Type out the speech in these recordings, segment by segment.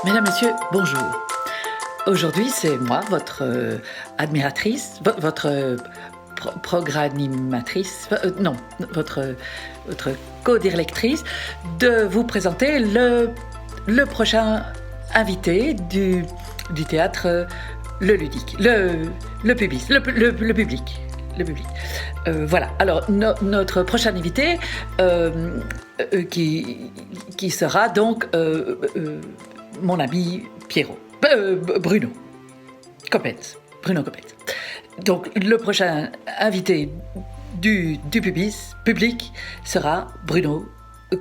Mesdames, Messieurs, bonjour. Aujourd'hui, c'est moi, votre admiratrice, votre programmatrice, non, votre co-directrice, de vous présenter le prochain invité du théâtre Le Ludique, le public. Voilà, alors notre prochain invité qui sera donc mon ami Pierrot, Bruno Coppens. Donc le prochain invité du public sera Bruno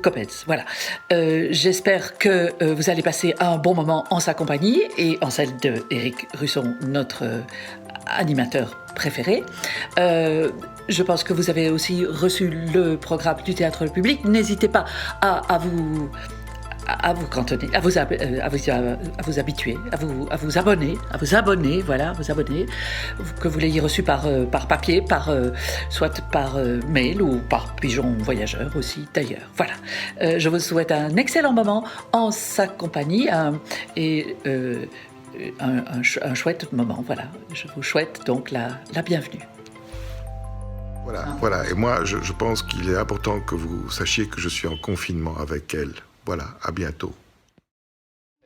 Coppens. Voilà. J'espère que vous allez passer un bon moment en sa compagnie et en celle de Éric Russon, notre animateur préféré. Je pense que vous avez aussi reçu le programme du théâtre Le Public. N'hésitez pas à vous cantonner, à vous habituer, à vous abonner, que vous l'ayez reçu par papier, soit par mail ou par pigeon voyageur aussi d'ailleurs. Voilà. Je vous souhaite un excellent moment en sa compagnie et un chouette moment. Voilà. Je vous souhaite donc la bienvenue. Voilà. Et moi, je pense qu'il est important que vous sachiez que je suis en confinement avec elle. Voilà, à bientôt.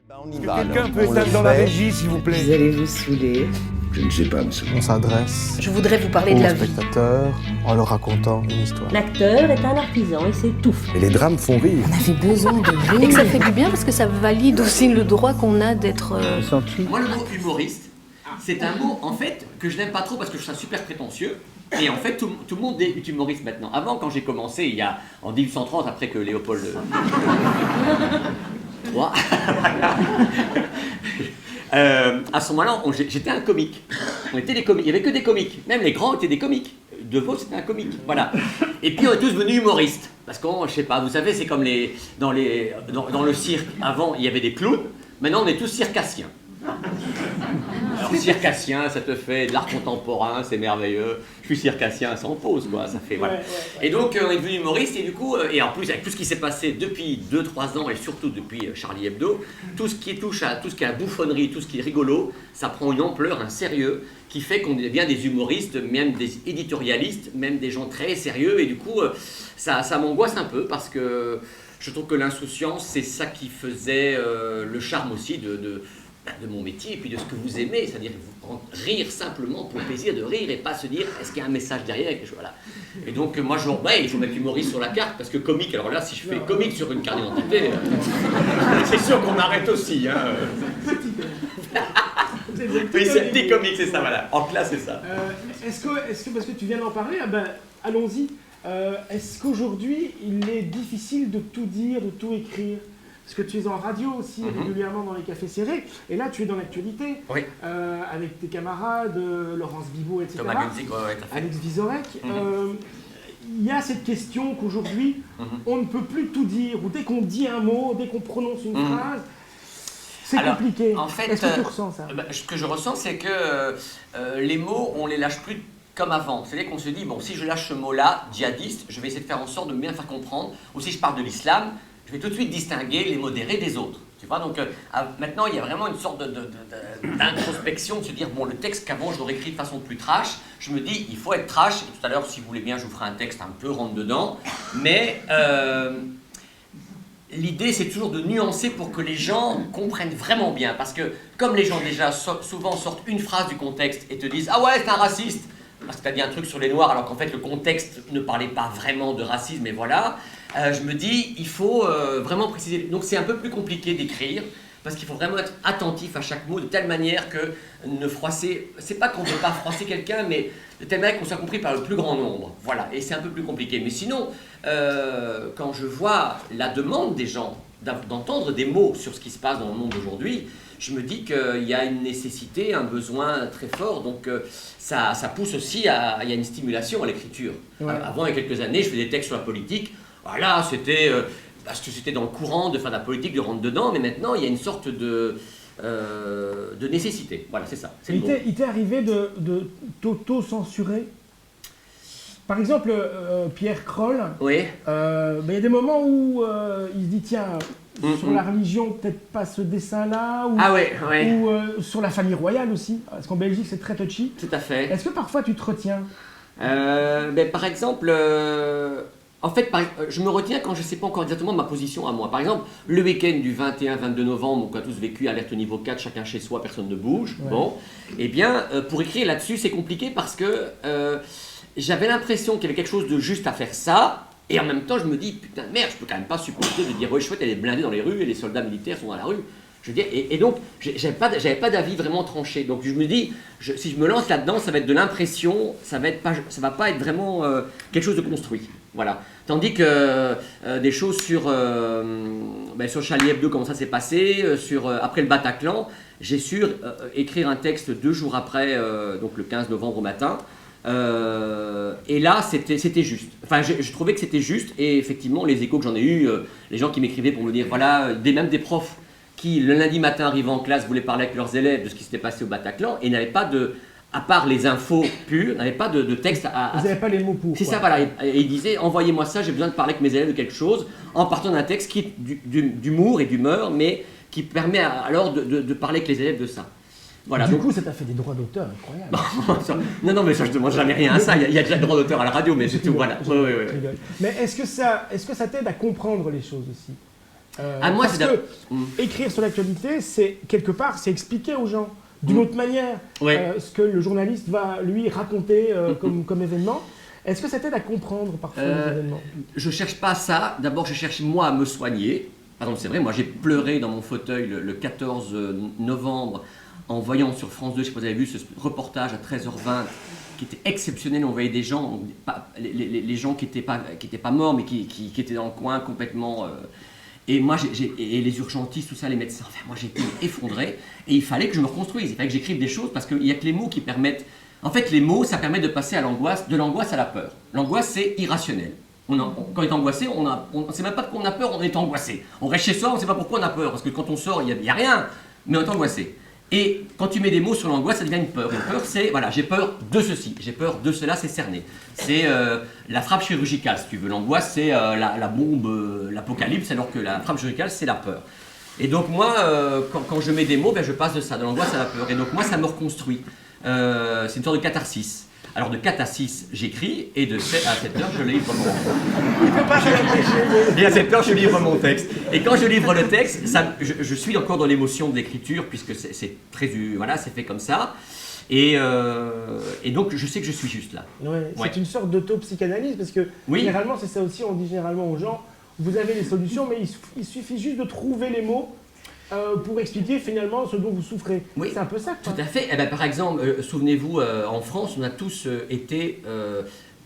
Est-ce que quelqu'un peut être dans la régie, s'il vous plaît? Vous allez vous saouler. Je ne sais pas, monsieur. On s'adresse Je voudrais vous parler de la vie. aux spectateurs en leur racontant une histoire. L'acteur est un artisan et s'étouffe. Et les drames font rire. On avait besoin de rire. Et que ça fait du bien parce que ça valide aussi le droit qu'on a d'être... Moi, le mot humoriste, c'est un mot, en fait, que je n'aime pas trop parce que je trouve ça super prétentieux. Et en fait, tout le monde est humoriste maintenant. Avant, quand j'ai commencé, en 1830, après que Léopold III, à ce moment-là, j'étais un comique. On était des comiques. Il n'y avait que des comiques. Même les grands étaient des comiques. De Vaux, c'était un comique. Voilà. Et puis, on est tous devenus humoristes. Parce qu'on, je sais pas, vous savez, c'est comme dans le cirque. Avant, il y avait des clowns. Maintenant, on est tous circassiens. Alors, circassien, ça te fait de l'art contemporain, c'est merveilleux. Je suis circassien sans pause, quoi. Ça fait, voilà. Ouais. Et donc, on est devenu humoriste, et du coup, et en plus, avec tout ce qui s'est passé depuis 2-3 ans, et surtout depuis Charlie Hebdo, tout ce qui touche à tout ce qui est la bouffonnerie, tout ce qui est rigolo, ça prend une ampleur, un sérieux, qui fait qu'on devient des humoristes, même des éditorialistes, même des gens très sérieux, et du coup, ça m'angoisse un peu, parce que je trouve que l'insouciance, c'est ça qui faisait le charme aussi de mon métier et puis de ce que vous aimez, c'est-à-dire rire simplement pour le plaisir de rire et pas se dire est-ce qu'il y a un message derrière quelque chose, voilà. Et donc moi il faut mettre humoriste sur la carte parce que comique, alors là si je fais comique sur une carte d'identité, c'est sûr qu'on m'arrête aussi. Hein. Oui, c'est un petit comique, c'est ça, voilà. En classe, c'est ça. Est-ce que parce que tu viens d'en parler, allons-y. Est-ce qu'aujourd'hui il est difficile de tout dire, de tout écrire? Parce que tu es en radio aussi régulièrement dans les cafés serrés, et là tu es dans l'actualité, oui. Avec tes camarades, Laurence Bibot, etc. Thomas Gunzig, Alex Vizorek. Il y a cette question qu'aujourd'hui on ne peut plus tout dire, ou dès qu'on dit un mot, dès qu'on prononce une phrase, c'est compliqué. En fait, est-ce que tu ressens ça? Ce que je ressens, c'est que les mots, on les lâche plus comme avant. C'est-à-dire qu'on se dit, bon, si je lâche ce mot-là, djihadiste, je vais essayer de faire en sorte de bien faire comprendre, ou si je parle de l'islam, je vais tout de suite distinguer les modérés des autres. Tu vois, donc maintenant, il y a vraiment une sorte d'introspection, de se dire, bon, le texte qu'avant je l'aurais écrit de façon plus trash, je me dis, il faut être trash, et tout à l'heure, si vous voulez bien, je vous ferai un texte un peu rentre-dedans, mais l'idée, c'est toujours de nuancer pour que les gens comprennent vraiment bien, parce que comme les gens déjà souvent sortent une phrase du contexte et te disent, ah ouais, c'est un raciste, parce que tu as dit un truc sur les Noirs, alors qu'en fait, le contexte ne parlait pas vraiment de racisme, et voilà. Je me dis, il faut vraiment préciser. Donc c'est un peu plus compliqué d'écrire, parce qu'il faut vraiment être attentif à chaque mot, de telle manière que ne froisser... C'est pas qu'on ne veut pas froisser quelqu'un, mais de telle manière qu'on soit compris par le plus grand nombre. Voilà, et c'est un peu plus compliqué. Mais sinon, quand je vois la demande des gens d'entendre des mots sur ce qui se passe dans le monde d'aujourd'hui, je me dis qu'il y a une nécessité, un besoin très fort, donc ça pousse aussi il y a une stimulation à l'écriture. Ouais. Avant, il y a quelques années, je faisais des textes sur la politique. Voilà, c'était parce que c'était dans le courant de faire de la politique, de rentrer dedans, mais maintenant il y a une sorte de nécessité. Voilà, c'est ça. Il t'est arrivé de t'auto-censurer? Par exemple, Pierre Kroll, oui. Il y a des moments où il se dit tiens, sur la religion, peut-être pas ce dessin-là, ou, Ah ouais, ouais. ou sur la famille royale aussi, parce qu'en Belgique c'est très touchy. Tout à fait. Est-ce que parfois tu te retiens? Par exemple, en fait, je me retiens quand je ne sais pas encore exactement ma position à moi. Par exemple, le week-end du 21-22 novembre, où on a tous vécu alerte niveau 4, chacun chez soi, personne ne bouge. Ouais. Bon, eh bien, pour écrire là-dessus, c'est compliqué parce que j'avais l'impression qu'il y avait quelque chose de juste à faire ça. Et en même temps, je me dis, putain de merde, je peux quand même pas supporter de dire, ouais, chouette, elle est blindée dans les rues et les soldats militaires sont dans la rue. Je veux dire, et donc, j'avais pas d'avis vraiment tranché. Donc, je me dis, si je me lance là-dedans, ça va être de l'impression, ça va pas être vraiment quelque chose de construit. Voilà. Tandis que des choses sur Charlie Hebdo, comment ça s'est passé, après le Bataclan, j'ai su écrire un texte 2 jours après, donc le 15 novembre au matin. Et là, c'était juste. Enfin, je trouvais que c'était juste. Et effectivement, les échos que j'en ai eus, les gens qui m'écrivaient pour me dire, voilà, même des profs qui, le lundi matin, arrivant en classe, voulaient parler avec leurs élèves de ce qui s'était passé au Bataclan et n'avaient pas à part les infos pures, n'avaient pas de texte à... Vous n'avez pas les mots pour. C'est ça, voilà. Et ils disaient, envoyez-moi ça, j'ai besoin de parler avec mes élèves de quelque chose, en partant d'un texte qui est d'humour et d'humeur, mais qui permet alors de parler avec les élèves de ça. Voilà, Du coup, ça t'a fait des droits d'auteur incroyables. non, mais ça, je ne demande jamais rien à ça. Il y a déjà le droit d'auteur à la radio, mais c'est tout. Voilà. Je rigole. Mais est-ce que ça t'aide à comprendre les choses aussi? Moi, parce que écrire sur l'actualité, c'est quelque part, c'est expliquer aux gens d'une autre manière ce que le journaliste va lui raconter comme événement. Est-ce que ça t'aide à comprendre parfois les événements? Je cherche pas ça. D'abord, je cherche moi à me soigner. Par exemple, c'est vrai, moi j'ai pleuré dans mon fauteuil le 14 novembre en voyant sur France 2, je ne sais pas si vous avez vu ce reportage à 13h20 qui était exceptionnel. On voyait des gens, les gens qui n'étaient pas morts, mais qui étaient dans le coin complètement. Et moi, et les urgentistes, tout ça, les médecins, enfin, moi j'étais effondré. Et il fallait que je me reconstruise, il fallait que j'écrive des choses parce qu'il n'y a que les mots qui permettent. En fait, les mots, ça permet de passer à l'angoisse, de l'angoisse à la peur. L'angoisse, c'est irrationnel. Quand on est angoissé, on ne sait même pas de quoi on a peur, on est angoissé. On reste chez soi, on ne sait pas pourquoi on a peur, parce que quand on sort, il n'y a rien, mais on est angoissé. Et quand tu mets des mots sur l'angoisse, ça devient une peur. Une peur, c'est, voilà, j'ai peur de ceci, j'ai peur de cela, c'est cerné. C'est la frappe chirurgicale, si tu veux. L'angoisse, c'est la bombe, l'apocalypse, alors que la frappe chirurgicale, c'est la peur. Et donc moi, quand je mets des mots, je passe de ça, de l'angoisse à la peur. Et donc moi, ça me reconstruit. C'est une sorte de catharsis. Alors de 4 à 6, j'écris, et de 7 à 7 heures, je livre mon texte. Et à 7 heures, je livre mon texte. Et quand je livre le texte, je suis encore dans l'émotion de l'écriture, puisque c'est très, voilà, c'est fait comme ça. Et donc, je sais que je suis juste là. C'est une sorte d'auto-psychanalyse, parce que généralement, c'est ça aussi, on dit généralement aux gens, vous avez les solutions, mais il suffit juste de trouver les mots pour expliquer finalement ce dont vous souffrez. Oui, c'est un peu ça, quoi. Tout à fait. Par exemple, souvenez-vous, en France, on a tous été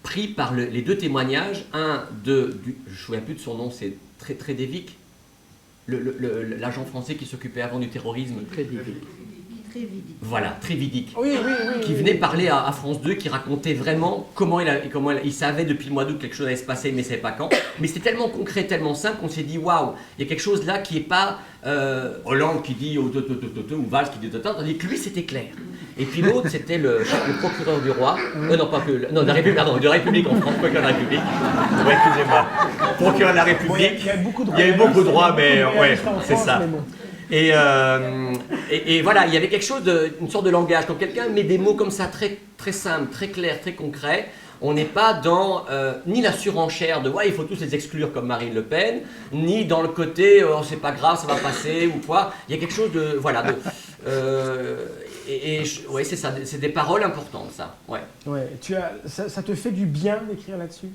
pris par les 2 témoignages. Un je ne me souviens plus de son nom, c'est Trédévic, l'agent français qui s'occupait avant du terrorisme. Voilà, Trévidic. Oui, qui venait parler à France 2, qui racontait vraiment comment il savait depuis le mois d'août que quelque chose allait se passer, mais il ne savait pas quand. Mais c'était tellement concret, tellement simple qu'on s'est dit waouh, il y a quelque chose là qui n'est pas Hollande qui dit ou Valls qui dit tandis que lui c'était clair. Et puis l'autre c'était le procureur du roi, de la République en France, procureur de la République. Ouais, excusez-moi, procureur de la République. Il y a beaucoup de droits. Il y avait beaucoup de droits, mais ouais, c'est ça. Et voilà, il y avait quelque chose, une sorte de langage. Quand quelqu'un met des mots comme ça, très, très simples, très clairs, très concrets, on n'est pas dans ni la surenchère de ouais, il faut tous les exclure comme Marine Le Pen, ni dans le côté oh, c'est pas grave, ça va passer ou quoi. Il y a quelque chose de. Voilà. Ouais, c'est ça, c'est des paroles importantes, ça. Ouais. Ça te fait du bien d'écrire là-dessus?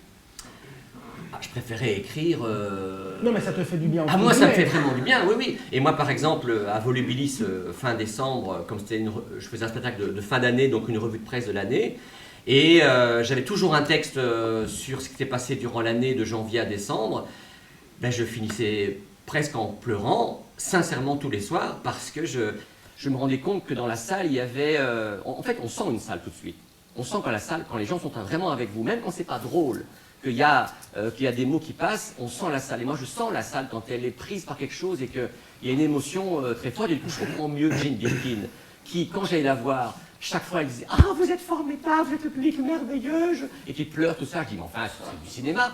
Je préférais écrire. Non, mais ça te fait du bien. Moi, ça me fait vraiment du bien, oui. Et moi, par exemple, à Volubilis, fin décembre, comme je faisais un spectacle de fin d'année, donc une revue de presse de l'année, et j'avais toujours un texte sur ce qui s'était passé durant l'année de janvier à décembre. Je finissais presque en pleurant, sincèrement tous les soirs, parce que je me rendais compte que dans la salle, il y avait. En fait, on sent une salle tout de suite. On sent quand la salle, quand les gens sont vraiment avec vous, même quand c'est pas drôle. Qu'il y a des mots qui passent, on sent la salle. Et moi, je sens la salle quand elle est prise par quelque chose et qu'il y a une émotion très forte. Et du coup, je comprends mieux Jane Birkin, qui, quand j'allais la voir, chaque fois, elle disait « Ah, vous êtes formidable, vous êtes le public merveilleux !» Et tu pleures, tout ça. Je dis « Mais enfin, c'est du cinéma !»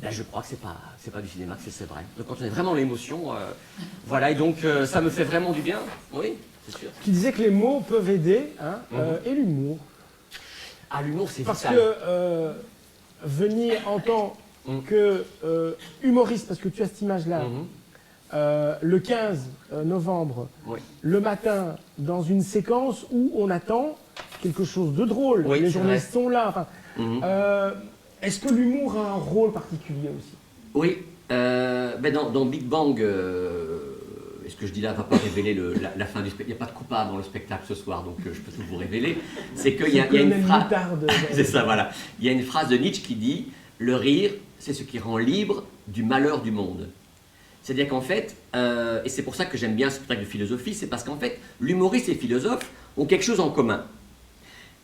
Là, je crois que c'est pas du cinéma, que c'est vrai. Donc quand on a vraiment l'émotion, voilà, et donc ça me fait vraiment du bien, oui, c'est sûr. Qui disait que les mots peuvent aider, hein, et l'humour. Ah, l'humour, c'est Parce vital. que venir en tant que humoriste, parce que tu as cette image-là, le 15 novembre, Oui. le matin, dans une séquence où on attend quelque chose de drôle, Oui, les c'est journalistes vrai. sont là. Enfin, est-ce que l'humour a un rôle particulier aussi? Oui, ben dans Big Bang, et ce que je dis là ne va pas révéler la fin du spectacle. Il n'y a pas de coupable dans le spectacle ce soir, donc je peux tout vous révéler. C'est qu'il y a une phrase. C'est ça, voilà. Il y a une phrase de Nietzsche qui dit « Le rire, c'est ce qui rend libre du malheur du monde ». C'est-à-dire qu'en fait, et c'est pour ça que j'aime bien ce spectacle de philosophie, c'est parce qu'en fait, l'humoriste et le philosophe ont quelque chose en commun.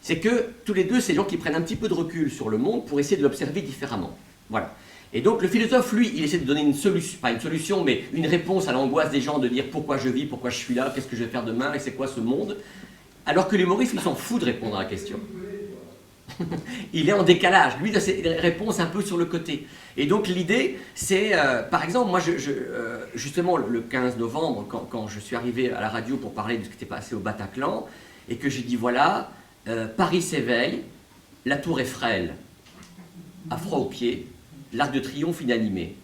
C'est que tous les deux, c'est des gens qui prennent un petit peu de recul sur le monde pour essayer de l'observer différemment. Voilà. Et donc le philosophe, lui, il essaie de donner une solution, pas une solution, mais une réponse à l'angoisse des gens, de dire pourquoi je vis, pourquoi je suis là, qu'est-ce que je vais faire demain, et c'est quoi ce monde. Alors que l'humoriste, il s'en fout de répondre à la question. Il est en décalage, lui, il a ses réponses un peu sur le côté. Et donc l'idée, c'est, par exemple, moi, justement, le 15 novembre, quand je suis arrivé à la radio pour parler de ce qui était passé au Bataclan, et que j'ai dit, voilà, Paris s'éveille, la tour est frêle, à froid aux pieds, l'Arc de Triomphe inanimé.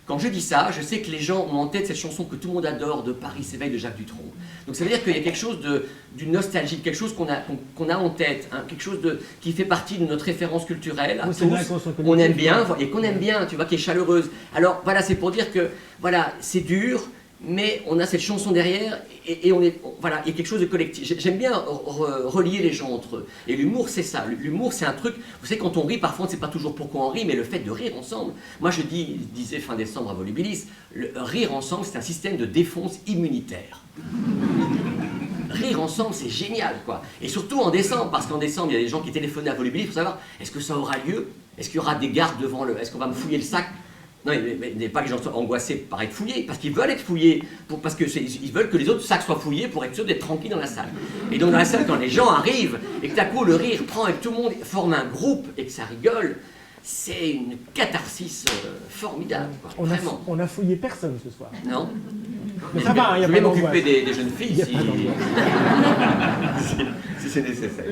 Quand je dis ça, je sais que les gens ont en tête cette chanson que tout le monde adore, de Paris s'éveille de Jacques Dutronc. Donc ça veut dire qu'il y a quelque chose d'une nostalgie, quelque chose qu'on a en tête, hein, quelque chose qui fait partie de notre référence culturelle. À tous, on aime bien, et qu'on aime bien, tu vois, qui est chaleureuse. Alors voilà, c'est pour dire que voilà, c'est dur, mais on a cette chanson derrière, et voilà, il y a quelque chose de collectif. J'aime bien relier les gens entre eux. Et l'humour, c'est ça. L'humour, c'est un truc, vous savez, quand on rit, parfois, on ne sait pas toujours pourquoi on rit, mais le fait de rire ensemble. Moi, je disais fin décembre à Volubilis, rire ensemble, c'est un système de défense immunitaire. Rire ensemble, c'est génial, quoi. Et surtout en décembre, parce qu'en décembre, il y a des gens qui téléphonaient à Volubilis pour savoir, est-ce que ça aura lieu? Est-ce qu'il y aura des gardes devant est-ce qu'on va me fouiller le sac? Non, il n'est pas que les gens soient angoissés par être fouillés, parce qu'ils veulent être fouillés, parce qu'ils veulent que les autres sacs soient fouillés pour être sûr d'être tranquilles dans la salle. Et donc dans la salle, quand les gens arrivent, et que d'un coup le rire prend et que tout le monde forme un groupe et que ça rigole, c'est une catharsis formidable, quoi. Vraiment. On a fouillé personne ce soir. Non. Mais ça va, il y a je pas vais m'occuper d'angoisse. des jeunes filles si c'est nécessaire.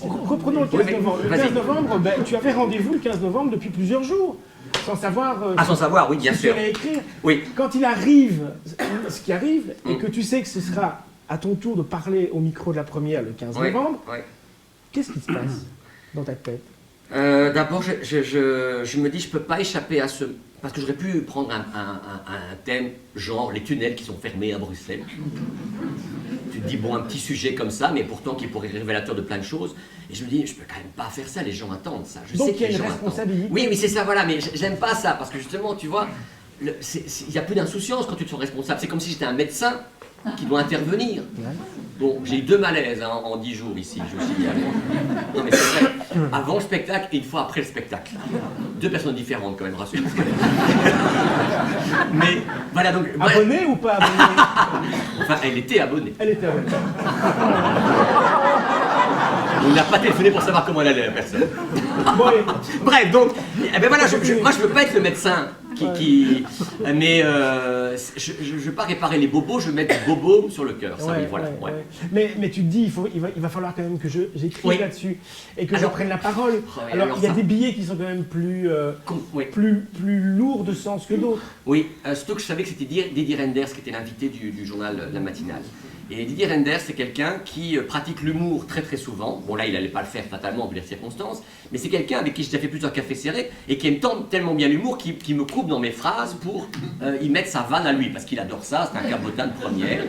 Reprenons le 15 novembre. Le 15 novembre, ben, tu avais rendez-vous le 15 novembre depuis plusieurs jours. Sans savoir, sans savoir, oui, bien ce que sûr. tu allais écrire. Oui. Quand il arrive, ce qui arrive, et que tu sais que ce sera à ton tour de parler au micro de la première le 15 novembre, qu'est-ce qui se passe dans ta tête? D'abord, je me dis, je ne peux pas échapper à ce... Parce que j'aurais pu prendre un thème, genre les tunnels qui sont fermés à Bruxelles. Tu te dis, bon, un petit sujet comme ça, mais pourtant qui pourrait être révélateur de plein de choses. Et je me dis, je peux quand même pas faire ça, les gens attendent ça. Je Donc sais il y a que les une gens responsabilité. attendent. Oui, c'est ça, voilà, mais j'aime pas ça, parce que justement, tu vois, il y a peu d'insouciance quand tu te sens responsable. C'est comme si j'étais un médecin qui doit intervenir. Bon, j'ai eu 2 malaises en 10 jours ici, je me suis dit, non mais c'est vrai, avant le spectacle et une fois après le spectacle. 2 personnes différentes quand même, rassure-moi. Mais voilà donc... Abonnée ou pas abonnée? Enfin, elle était abonnée. Elle était abonnée. On n'a pas téléphoné pour savoir comment elle allait, la personne. Bon, allez. Bref, donc, eh ben voilà, moi je veux pas être le médecin mais je veux pas réparer les bobos, je veux mettre du bobo sur le cœur. Ça, oui, voilà. Ouais. Mais tu te dis, il va falloir quand même que j'écrive là-dessus et que je prenne la parole. Alors il y a des billets qui sont quand même plus lourds de sens que d'autres. Oui, surtout que je savais que c'était Didier Renders qui était l'invité du journal La Matinale. Et Didier Renders, c'est quelqu'un qui pratique l'humour très très souvent. Bon là, il n'allait pas le faire fatalement vu les circonstances, mais c'est quelqu'un avec qui j'ai déjà fait plusieurs cafés serrés et qui aime tellement bien l'humour qui me coupe dans mes phrases pour y mettre sa vanne à lui, parce qu'il adore ça, c'est un cabotin de première.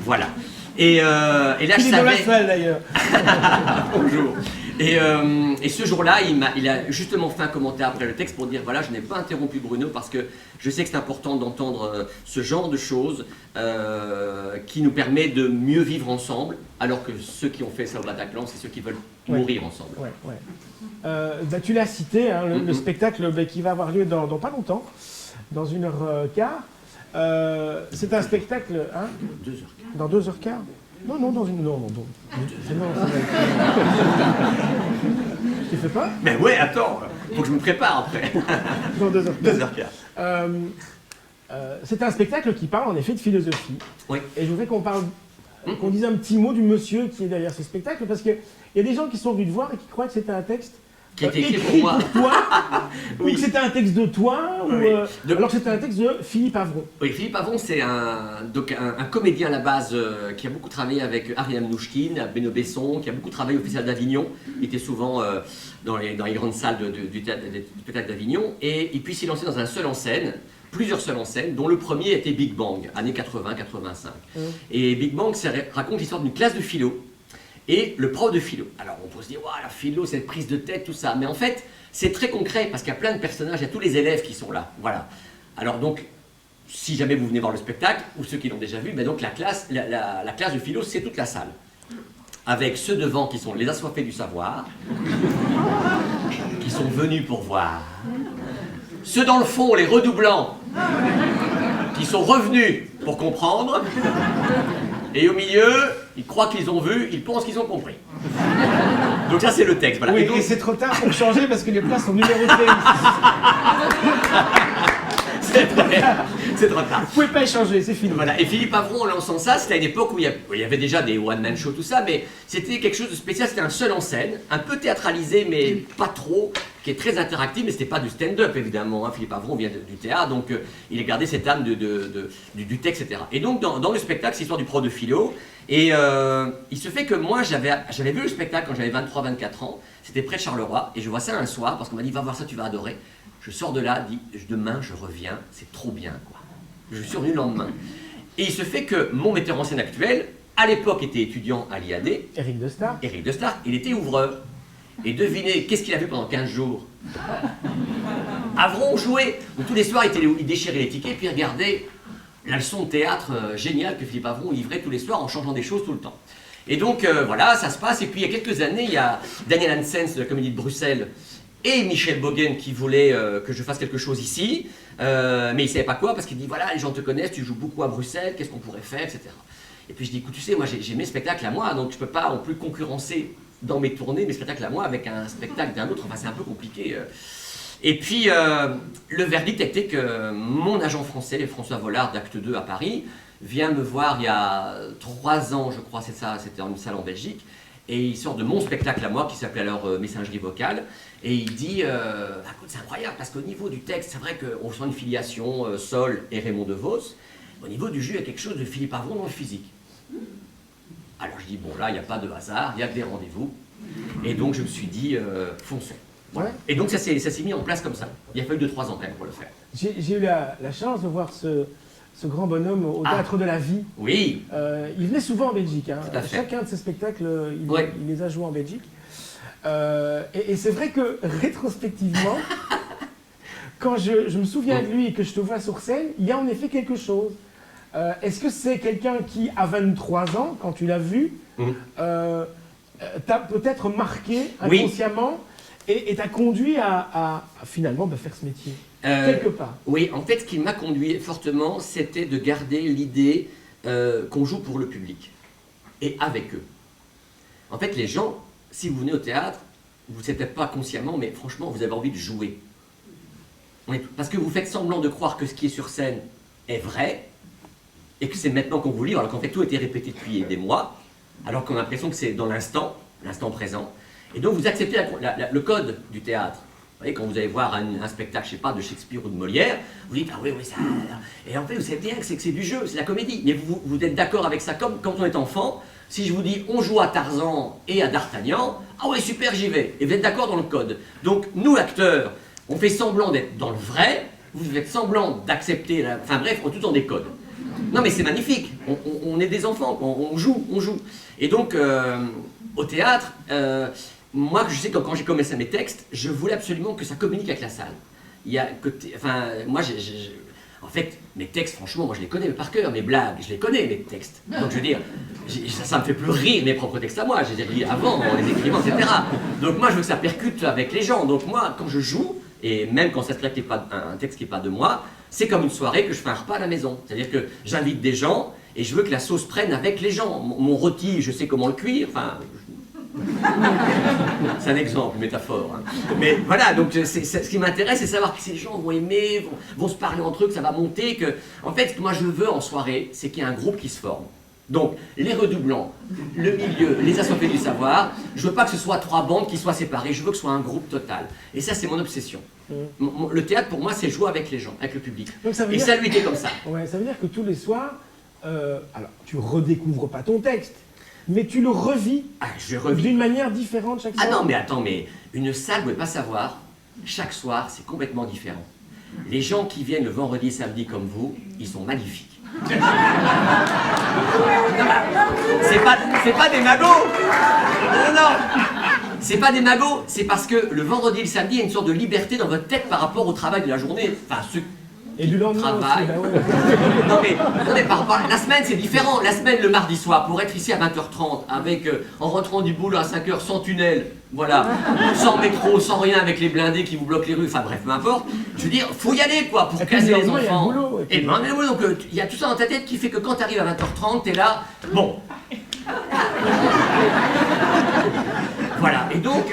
Voilà. Et là, je savais... Il est dans la salle d'ailleurs. Bonjour. Et ce jour-là, il a justement fait un commentaire après le texte pour dire voilà, je n'ai pas interrompu Bruno parce que je sais que c'est important d'entendre ce genre de choses qui nous permet de mieux vivre ensemble, alors que ceux qui ont fait ça au Bataclan, c'est ceux qui veulent mourir ensemble. Tu l'as cité, hein, le spectacle qui va avoir lieu dans pas longtemps, dans 1h15. C'est un spectacle, hein, 2h15. Dans 2h15. Non, dans une... Non. Tu fais pas? Mais ouais, attends. Faut que je me prépare après. Dans 2 heures. 2h15. C'est un spectacle qui parle en effet de philosophie. Oui. Et je voudrais qu'on dise un petit mot du monsieur qui est derrière ce spectacle, parce qu'il y a des gens qui sont venus te voir et qui croient que c'était un texte Qui a été écrit pour moi. toi, ou Oui. que c'était un texte de toi, Oui. alors que c'était un texte de Philippe Avron. Oui, Philippe Avron, c'est un comédien à la base qui a beaucoup travaillé avec Ariane Mnouchkine, Benoît Besson, qui a beaucoup travaillé au Festival d'Avignon. Il était souvent dans les grandes salles du spectacle d'Avignon. Et puis il s'est lancé dans un seul en scène, plusieurs seuls en scène, dont le premier était Big Bang, années 80-85. Et Big Bang, ça raconte l'histoire d'une classe de philo. Et le prof de philo. Alors on peut se dire, ouais, la philo, c'est une prise de tête, tout ça. Mais en fait, c'est très concret parce qu'il y a plein de personnages, il y a tous les élèves qui sont là. Voilà. Alors donc, si jamais vous venez voir le spectacle, ou ceux qui l'ont déjà vu, ben donc la classe de philo, c'est toute la salle. Avec ceux devant qui sont les assoiffés du savoir, qui sont venus pour voir. Ceux dans le fond, les redoublants, qui sont revenus pour comprendre. Et au milieu, ils croient qu'ils ont vu, ils pensent qu'ils ont compris. Donc ça, c'est le texte. Voilà. Oui, Et donc, et c'est trop tard pour changer parce que les places sont numérotées. c'est trop tard. Vous pouvez pas échanger, c'est fini. Voilà. Et Philippe Avron, en lançant ça, c'était à une époque où il y avait déjà des one-man shows, tout ça, mais c'était quelque chose de spécial. C'était un seul en scène, un peu théâtralisé, mais pas trop, qui est très interactif, mais c'était pas du stand-up, évidemment. Hein. Philippe Avron vient du théâtre, donc il a gardé cette âme du texte, etc. Et donc, dans le spectacle, c'est l'histoire du prof de philo. Et il se fait que moi, j'avais vu le spectacle quand j'avais 23-24 ans. C'était près de Charleroi, et je vois ça un soir, parce qu'on m'a dit, va voir ça, tu vas adorer. Je sors de là, dis, demain, je reviens, c'est trop bien, quoi. Je suis revenu le lendemain. Et il se fait que mon metteur en scène actuel, à l'époque, était étudiant à l'IAD. Éric Destar. Éric Destar, il était ouvreur. Et devinez, qu'est-ce qu'il a fait pendant 15 jours? Avron jouait. Donc tous les soirs, il déchirait les tickets, puis il regardait la leçon de théâtre géniale que Philippe Avron livrait tous les soirs en changeant des choses tout le temps. Et donc, voilà, ça se passe. Et puis, il y a quelques années, il y a Daniel Hansens de la Comédie de Bruxelles et Michel Boguen qui voulaient que je fasse quelque chose ici. Mais il ne savait pas quoi, parce qu'il dit, voilà, les gens te connaissent, tu joues beaucoup à Bruxelles, qu'est-ce qu'on pourrait faire, etc. Et puis je dis, écoute, tu sais, moi j'ai mes spectacles à moi, donc je ne peux pas non plus concurrencer dans mes tournées mes spectacles à moi avec un spectacle d'un autre, enfin c'est un peu compliqué. Et puis le verdict était que mon agent français, François Vollard d'Acte 2 à Paris, vient me voir il y a 3 ans, je crois, c'est ça, c'était dans une salle en Belgique, et il sort de mon spectacle à moi, qui s'appelait alors Messagerie vocale, et il dit, écoute, c'est incroyable, parce qu'au niveau du texte, c'est vrai qu'on sent une filiation Sol et Raymond DeVos, au niveau du jeu, il y a quelque chose de Philippe Avron dans le physique. Alors je dis, bon là, il n'y a pas de hasard, il y a que des rendez-vous, et donc je me suis dit, fonçons. Voilà. Ouais. Et donc ça s'est mis en place comme ça. Il a fallu 2-3 ans quand même pour le faire. J'ai eu la chance de voir ce grand bonhomme au Théâtre de la Vie. Oui. Il venait souvent en Belgique. Hein. Tout à fait. Chacun de ses spectacles, il les a joués en Belgique. Et c'est vrai que rétrospectivement, quand je me souviens de lui et que je te vois sur scène, il y a en effet quelque chose. Est-ce que c'est quelqu'un qui, à 23 ans, quand tu l'as vu, t'a peut-être marqué inconsciemment et t'a conduit à finalement faire ce métier quelque part? Oui, en fait, ce qui m'a conduit fortement, c'était de garder l'idée qu'on joue pour le public et avec eux. En fait, les gens, si vous venez au théâtre, vous ne savez peut-être pas consciemment, mais franchement, vous avez envie de jouer. Parce que vous faites semblant de croire que ce qui est sur scène est vrai, et que c'est maintenant qu'on vous livre, alors qu'en fait tout a été répété depuis des mois, alors qu'on a l'impression que c'est dans l'instant présent. Et donc vous acceptez le code du théâtre. Vous voyez, quand vous allez voir un spectacle, je sais pas, de Shakespeare ou de Molière, vous dites, ah oui, ça... Et en fait, vous savez bien que c'est du jeu, c'est de la comédie. Mais vous êtes d'accord avec ça, comme quand on est enfant, si je vous dis, on joue à Tarzan et à D'Artagnan, ah ouais, super, j'y vais. Et vous êtes d'accord dans le code. Donc, nous, acteurs, on fait semblant d'être dans le vrai, vous faites semblant d'accepter, enfin bref, on est tous dans des codes. Non mais c'est magnifique, on est des enfants, on joue. Et donc, au théâtre, moi je sais que quand j'ai commencé mes textes, je voulais absolument que ça communique avec la salle. En fait, mes textes, franchement, moi je les connais par cœur, mes blagues, je les connais, mes textes. Donc je veux dire, ça me fait plus rire mes propres textes à moi, je les ai lus avant, en les écrivant, etc. Donc moi je veux que ça percute avec les gens. Donc moi, quand je joue, et même quand ça se traite un texte qui n'est pas de moi, c'est comme une soirée que je fais un repas à la maison. C'est-à-dire que j'invite des gens et je veux que la sauce prenne avec les gens. Mon rôti, je sais comment le cuire. Enfin, C'est un exemple, une métaphore. Hein. Mais voilà, donc ce qui m'intéresse, c'est savoir que ces gens vont aimer, vont se parler entre eux, que ça va monter, que... En fait, ce que moi je veux en soirée, c'est qu'il y ait un groupe qui se forme. Donc, les redoublants, le milieu, les assoiffés du savoir, je veux pas que ce soit 3 bandes qui soient séparées, je veux que ce soit un groupe total. Et ça, c'est mon obsession. Le théâtre, pour moi, c'est jouer avec les gens, avec le public. Donc, ça veut et dire... ça lui était comme ça. Ouais, ça veut dire que tous les soirs, alors, tu redécouvres pas ton texte, mais tu le revis, je revis d'une manière différente chaque soir. Ah non, mais attends, mais une salle, vous ne pouvez pas savoir, chaque soir, c'est complètement différent. Les gens qui viennent le vendredi et samedi comme vous, ils sont magnifiques. C'est pas des magots. Non. C'est pas des magots, c'est parce que le vendredi et le samedi, il y a une sorte de liberté dans votre tête par rapport au travail de la journée. Enfin, ceux et du lendemain travaillent. aussi, bah ouais. non mais par rapport à la semaine, c'est différent. La semaine, le mardi soir, pour être ici à 20h30, avec, en rentrant du boulot à 5h, sans tunnel, voilà, sans métro, sans rien, avec les blindés qui vous bloquent les rues, enfin bref, peu importe. Je veux dire, faut y aller quoi, pour caser les enfants. Et ben, donc il y a tout ça dans ta tête qui fait que quand tu arrives à 20h30, t'es là, bon. Voilà, et donc,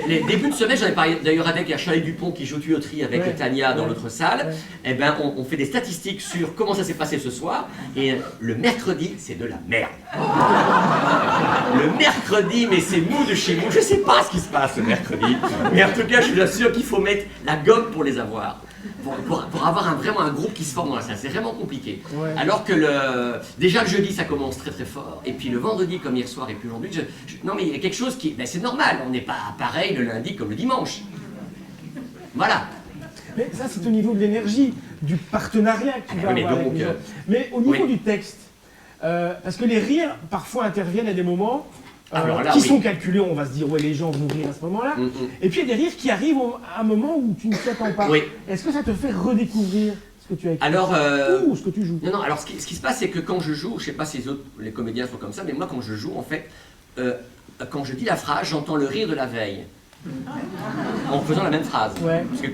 les débuts de semaine, j'en ai parlé d'ailleurs avec Charlie Dupont qui joue tuyauterie avec Tania dans l'autre salle. Eh ben, on fait des statistiques sur comment ça s'est passé ce soir. Et le mercredi, c'est de la merde. Le mercredi, mais c'est mou de chez nous. Je sais pas ce qui se passe le mercredi. Mais en tout cas, je suis sûr qu'il faut mettre la gomme pour les avoir. Pour avoir vraiment un groupe qui se forme dans la salle, c'est vraiment compliqué. Ouais. Alors que déjà le jeudi ça commence très très fort, et puis le vendredi comme hier soir et puis aujourd'hui, non mais il y a quelque chose qui, ben, c'est normal, on n'est pas pareil le lundi comme le dimanche. Voilà. Mais ça c'est au niveau de l'énergie, du partenariat que tu vas avoir avec les gens. Mais au niveau du texte, parce que les rires parfois interviennent à des moments qui sont calculés, on va se dire ouais les gens vont rire à ce moment-là, et puis il y a des rires qui arrivent à un moment où tu ne t'attends pas. Oui. Est-ce que ça te fait redécouvrir ce que tu as écrit ou ce que tu joues? Non, alors ce qui se passe c'est que quand je joue, je sais pas si les comédiens sont comme ça, mais moi quand je joue en fait, quand je dis la phrase, j'entends le rire de la veille. En faisant la même phrase. Ouais. Parce que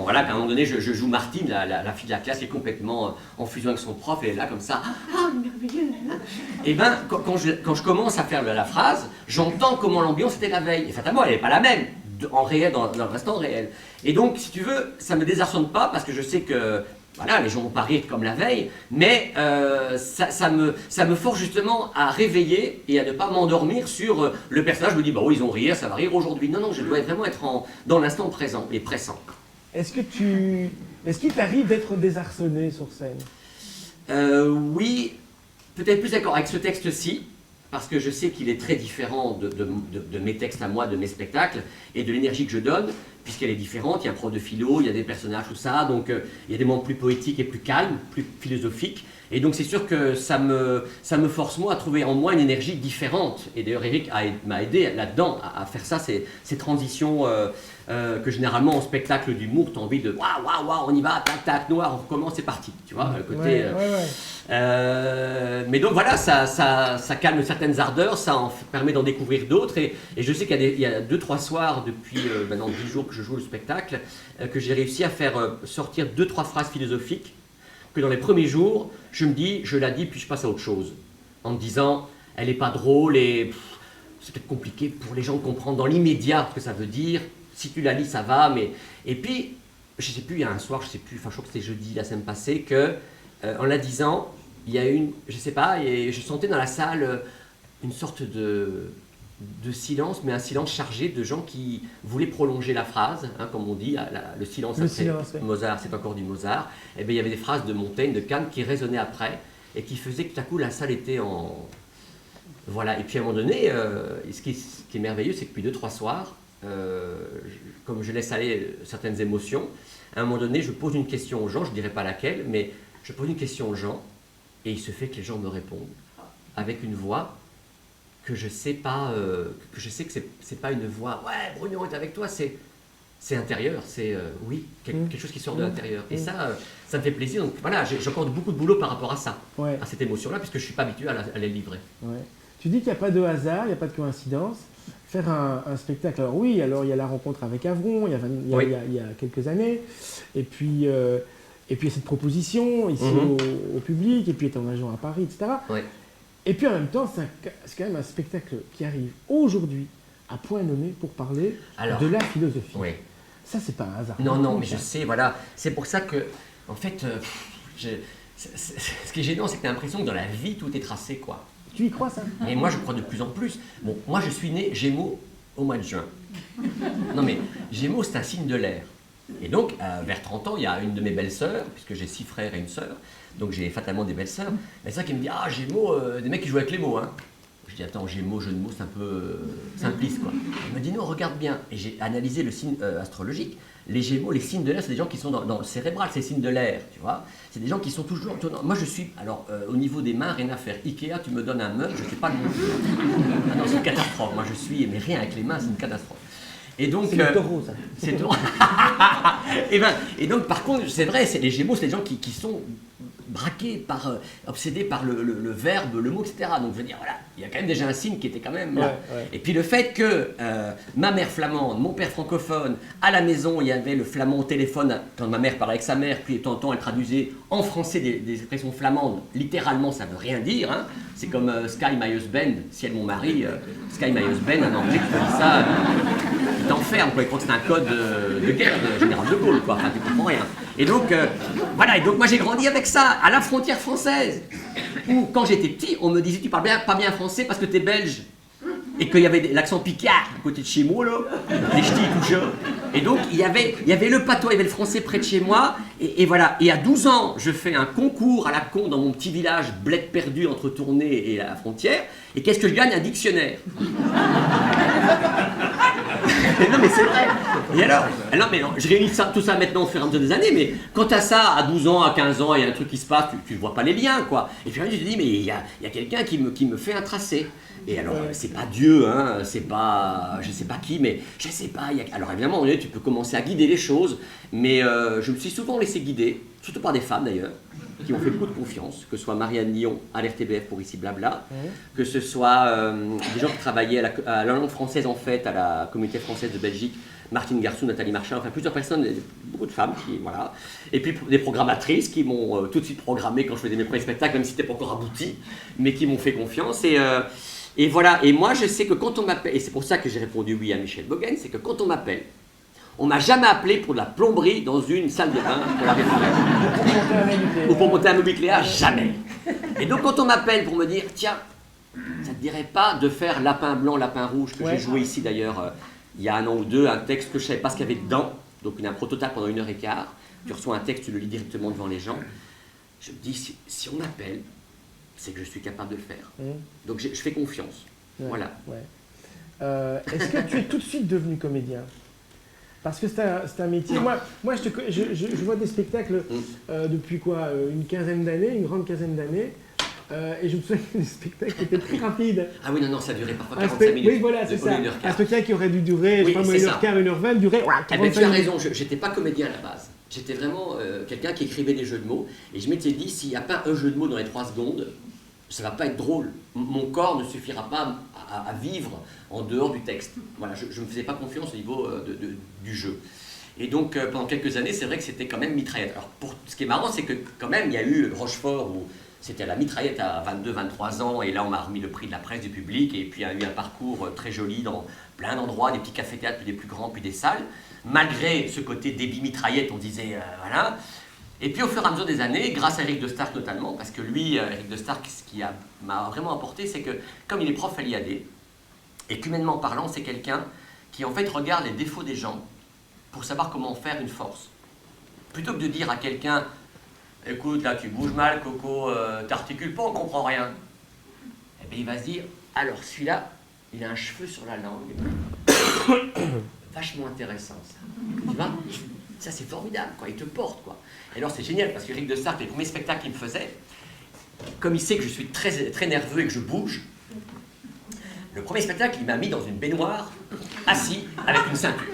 voilà, qu'à un moment donné, je joue Martine, la fille de la classe qui est complètement en fusion avec son prof, elle est là comme ça. Ah, merveilleux. Et ben, quand je commence à faire la phrase, j'entends comment l'ambiance était la veille. Et fatalement, elle n'est pas la même, en réel, dans l'instant réel. Et donc, si tu veux, ça me désarçonne pas, parce que je sais que voilà, les gens vont pas rire comme la veille, mais ça me force justement à réveiller et à ne pas m'endormir sur le personnage. Je me dis, bah oui, ils ont rire, ça va rire aujourd'hui. Non, je dois vraiment être dans l'instant présent et pressant. Est-ce qu'il t'arrive d'être désarçonné sur scène? Oui, peut-être plus d'accord avec ce texte-ci, parce que je sais qu'il est très différent de mes textes à moi, de mes spectacles, et de l'énergie que je donne, puisqu'elle est différente. Il y a un prof de philo, il y a des personnages, tout ça, donc il y a des moments plus poétiques et plus calmes, plus philosophiques, et donc c'est sûr que ça me force moi à trouver en moi une énergie différente, et d'ailleurs Eric m'a aidé là-dedans à faire ça, ces transitions que généralement en spectacle d'humour, tu as envie de waouh, on y va, tac, tac, noir, on recommence, c'est parti, tu vois, le côté... mais donc voilà, ça calme certaines ardeurs, ça en permet d'en découvrir d'autres, et je sais qu'il y a 2-3 soirs depuis maintenant 10 jours que je joue le spectacle, que j'ai réussi à faire sortir 2-3 phrases philosophiques, que dans les premiers jours, je me dis, je la dis, puis je passe à autre chose, en me disant, elle n'est pas drôle, et c'est peut-être compliqué pour les gens de comprendre dans l'immédiat ce que ça veut dire, si tu la lis ça va, mais... Et puis, je sais plus, il y a un soir, je crois que c'était jeudi la semaine passée, que en la disant, il y a je sais pas, et je sentais dans la salle une sorte de silence, mais un silence chargé de gens qui voulaient prolonger la phrase, hein, comme on dit, le silence après Mozart, c'est encore du Mozart. Et bien il y avait des phrases de Montaigne, de Kant qui résonnaient après, et qui faisaient que tout à coup la salle était en... Voilà, et puis à un moment donné, ce qui est merveilleux, c'est que depuis 2-3 soirs, comme je laisse aller certaines émotions, à un moment donné, je pose une question aux gens, je ne dirai pas laquelle, mais je pose une question aux gens, et il se fait que les gens me répondent, avec une voix que je sais pas, que c'est pas une voix, ouais, Bruno est avec toi, c'est intérieur, c'est oui, quelque chose qui sort de l'intérieur. Et ça me fait plaisir, donc voilà, j'ai encore beaucoup de boulot par rapport à ça, à cette émotion-là, puisque je ne suis pas habitué à les livrer. Ouais. Tu dis qu'il n'y a pas de hasard, il n'y a pas de coïncidence. Faire un spectacle, alors oui, alors il y a la rencontre avec Avron, il y a quelques années, et puis cette proposition ici au public, et puis être en agent à Paris, etc. Oui. Et puis en même temps, c'est quand même un spectacle qui arrive aujourd'hui à point nommé pour parler de la philosophie. Oui. Ça, c'est pas un hasard. Non, mais je sais, voilà. C'est pour ça que, en fait, ce qui est gênant, c'est que tu as l'impression que dans la vie, tout est tracé, quoi. Tu y crois, ça? Et moi, je crois de plus en plus. Bon, moi, je suis né Gémeaux au mois de juin. Non, mais Gémeaux, c'est un signe de l'air. Et donc, vers 30 ans, il y a une de mes belles-sœurs, puisque j'ai 6 frères et une sœur, donc j'ai fatalement des belles-sœurs, mais c'est ça qui me dit, ah, Gémeaux, des mecs qui jouent avec les mots, hein. Je dis, attends, Gémeaux, jeu de mots, c'est un peu simpliste, quoi. Elle me dit, non, regarde bien. Et j'ai analysé le signe astrologique. Les Gémeaux, les signes de l'air, c'est des gens qui sont dans le cérébral, c'est les signes de l'air, tu vois. C'est des gens qui sont toujours... Moi, je suis... Alors, au niveau des mains, rien à faire. Ikea, tu me donnes un meuble, je ne sais pas le monter. Ah non, c'est une catastrophe. Moi, je suis... Mais rien avec les mains, c'est une catastrophe. Et donc... C'est le taureau, ça. C'est taureau. et donc, par contre, c'est vrai, les Gémeaux, c'est des gens qui sont braqués, obsédés par le verbe, le mot, etc. Donc, je veux dire, voilà, il y a quand même déjà un signe qui était quand même là. Ouais. Et puis le fait que ma mère flamande, mon père francophone, à la maison, il y avait le flamand au téléphone, quand ma mère parlait avec sa mère, puis de temps en temps, elle traduisait en français des expressions flamandes. Littéralement, ça ne veut rien dire. Hein. C'est comme Sky My Husband, ciel mon mari, Sky My Husband, un anglais qui dit ça, il t'enferme, quoi. Il croit que c'est un code de guerre de général de Gaulle, quoi. Enfin, tu comprends rien. Et donc, voilà, et donc moi j'ai grandi avec ça, à la frontière française, où quand j'étais petit, on me disait tu parles pas bien français parce que t'es belge. Et qu'il y avait l'accent picard à côté de chez moi, là, des ch'tis tout jeunes. Et donc, il y avait le patois, il y avait le français près de chez moi. Et voilà. Et à 12 ans, je fais un concours à la con dans mon petit village, bled perdu entre Tournai et la frontière. Et qu'est-ce que je gagne? Un dictionnaire. Non, mais c'est vrai. Et alors, non, je réunis tout ça maintenant au fur et à mesure des années, mais quand tu as ça à 12 ans, à 15 ans, il y a un truc qui se passe, tu ne vois pas les liens, quoi. Et puis je te dis, mais il y a quelqu'un qui me fait un tracé. Et alors, c'est pas Dieu, hein, c'est pas, je sais pas qui, mais je sais pas. Alors évidemment, tu peux commencer à guider les choses, mais je me suis souvent laissé guider, surtout par des femmes d'ailleurs, qui m'ont fait beaucoup de confiance, que ce soit Marianne Lyon à l'RTBF pour Ici Blabla, que ce soit des gens qui travaillaient à la langue française en fait, à la communauté française de Belgique, Martine Garçon, Nathalie Marchand, enfin plusieurs personnes, beaucoup de femmes, voilà. Et puis des programmatrices qui m'ont tout de suite programmé quand je faisais mes premiers spectacles, même si c'était pas encore abouti, mais qui m'ont fait confiance. Et voilà, et moi je sais que quand on m'appelle, et c'est pour ça que j'ai répondu oui à Michel Boguen, c'est que quand on m'appelle, on m'a jamais appelé pour de la plomberie dans une salle de bain pour la réparer. Ou pour monter un meuble nucléaire, jamais. Et donc quand on m'appelle pour me dire, tiens, ça te dirait pas de faire Lapin Blanc, Lapin Rouge, que j'ai joué ici d'ailleurs il y a 1 an ou 2, un texte que je savais pas ce qu'il y avait dedans, donc un prototype pendant 1h15, tu reçois un texte, tu le lis directement devant les gens. Je me dis, si on m'appelle, c'est que je suis capable de le faire. Donc je fais confiance. Voilà. Est-ce que tu es tout de suite devenu comédien? Parce que c'est un métier. Moi je vois des spectacles depuis quoi, une quinzaine d'années, une grande quinzaine d'années. Et je me souviens des spectacles qui étaient très rapides. Ah oui, non, ça durait parfois 45 minutes. Oui, voilà, c'est ça. Un spectacle qui aurait dû durer, je sais pas, 1h15, 1h20, durait 45 minutes. Tu as raison, j'étais pas comédien à la base. J'étais vraiment quelqu'un qui écrivait des jeux de mots. Et je m'étais dit, s'il n'y a pas un jeu de mots dans les 3 secondes, ça va pas être drôle. Mon corps ne suffira pas à vivre en dehors du texte. Voilà, je ne me faisais pas confiance au niveau du jeu. Et donc, pendant quelques années, c'est vrai que c'était quand même mitraillette. Alors, ce qui est marrant, c'est que quand même, il y a eu Rochefort où c'était à la mitraillette à 22-23 ans, et là, on m'a remis le prix de la presse du public, et puis il y a eu un parcours très joli dans plein d'endroits, des petits cafés-théâtres, puis des plus grands, puis des salles. Malgré ce côté débit mitraillette, on disait, voilà. Et puis, au fur et à mesure des années, grâce à Éric de Starck notamment, parce que lui, Éric de Starck, ce qui m'a vraiment apporté, c'est que, comme il est prof à l'IAD, et qu'humainement parlant, c'est quelqu'un qui, en fait, regarde les défauts des gens pour savoir comment faire une force. Plutôt que de dire à quelqu'un, écoute, là, tu bouges mal, Coco, t'articules pas, on comprend rien. Eh bien, il va se dire, alors, celui-là, il a un cheveu sur la langue. Vachement intéressant, ça. Tu vois? Ça, c'est formidable, quoi. Il te porte, quoi. Et alors, c'est génial, parce qu'Éric de Starck, les premiers spectacles qu'il me faisait, comme il sait que je suis très, très nerveux et que je bouge, le premier spectacle, il m'a mis dans une baignoire, assis, avec une ceinture.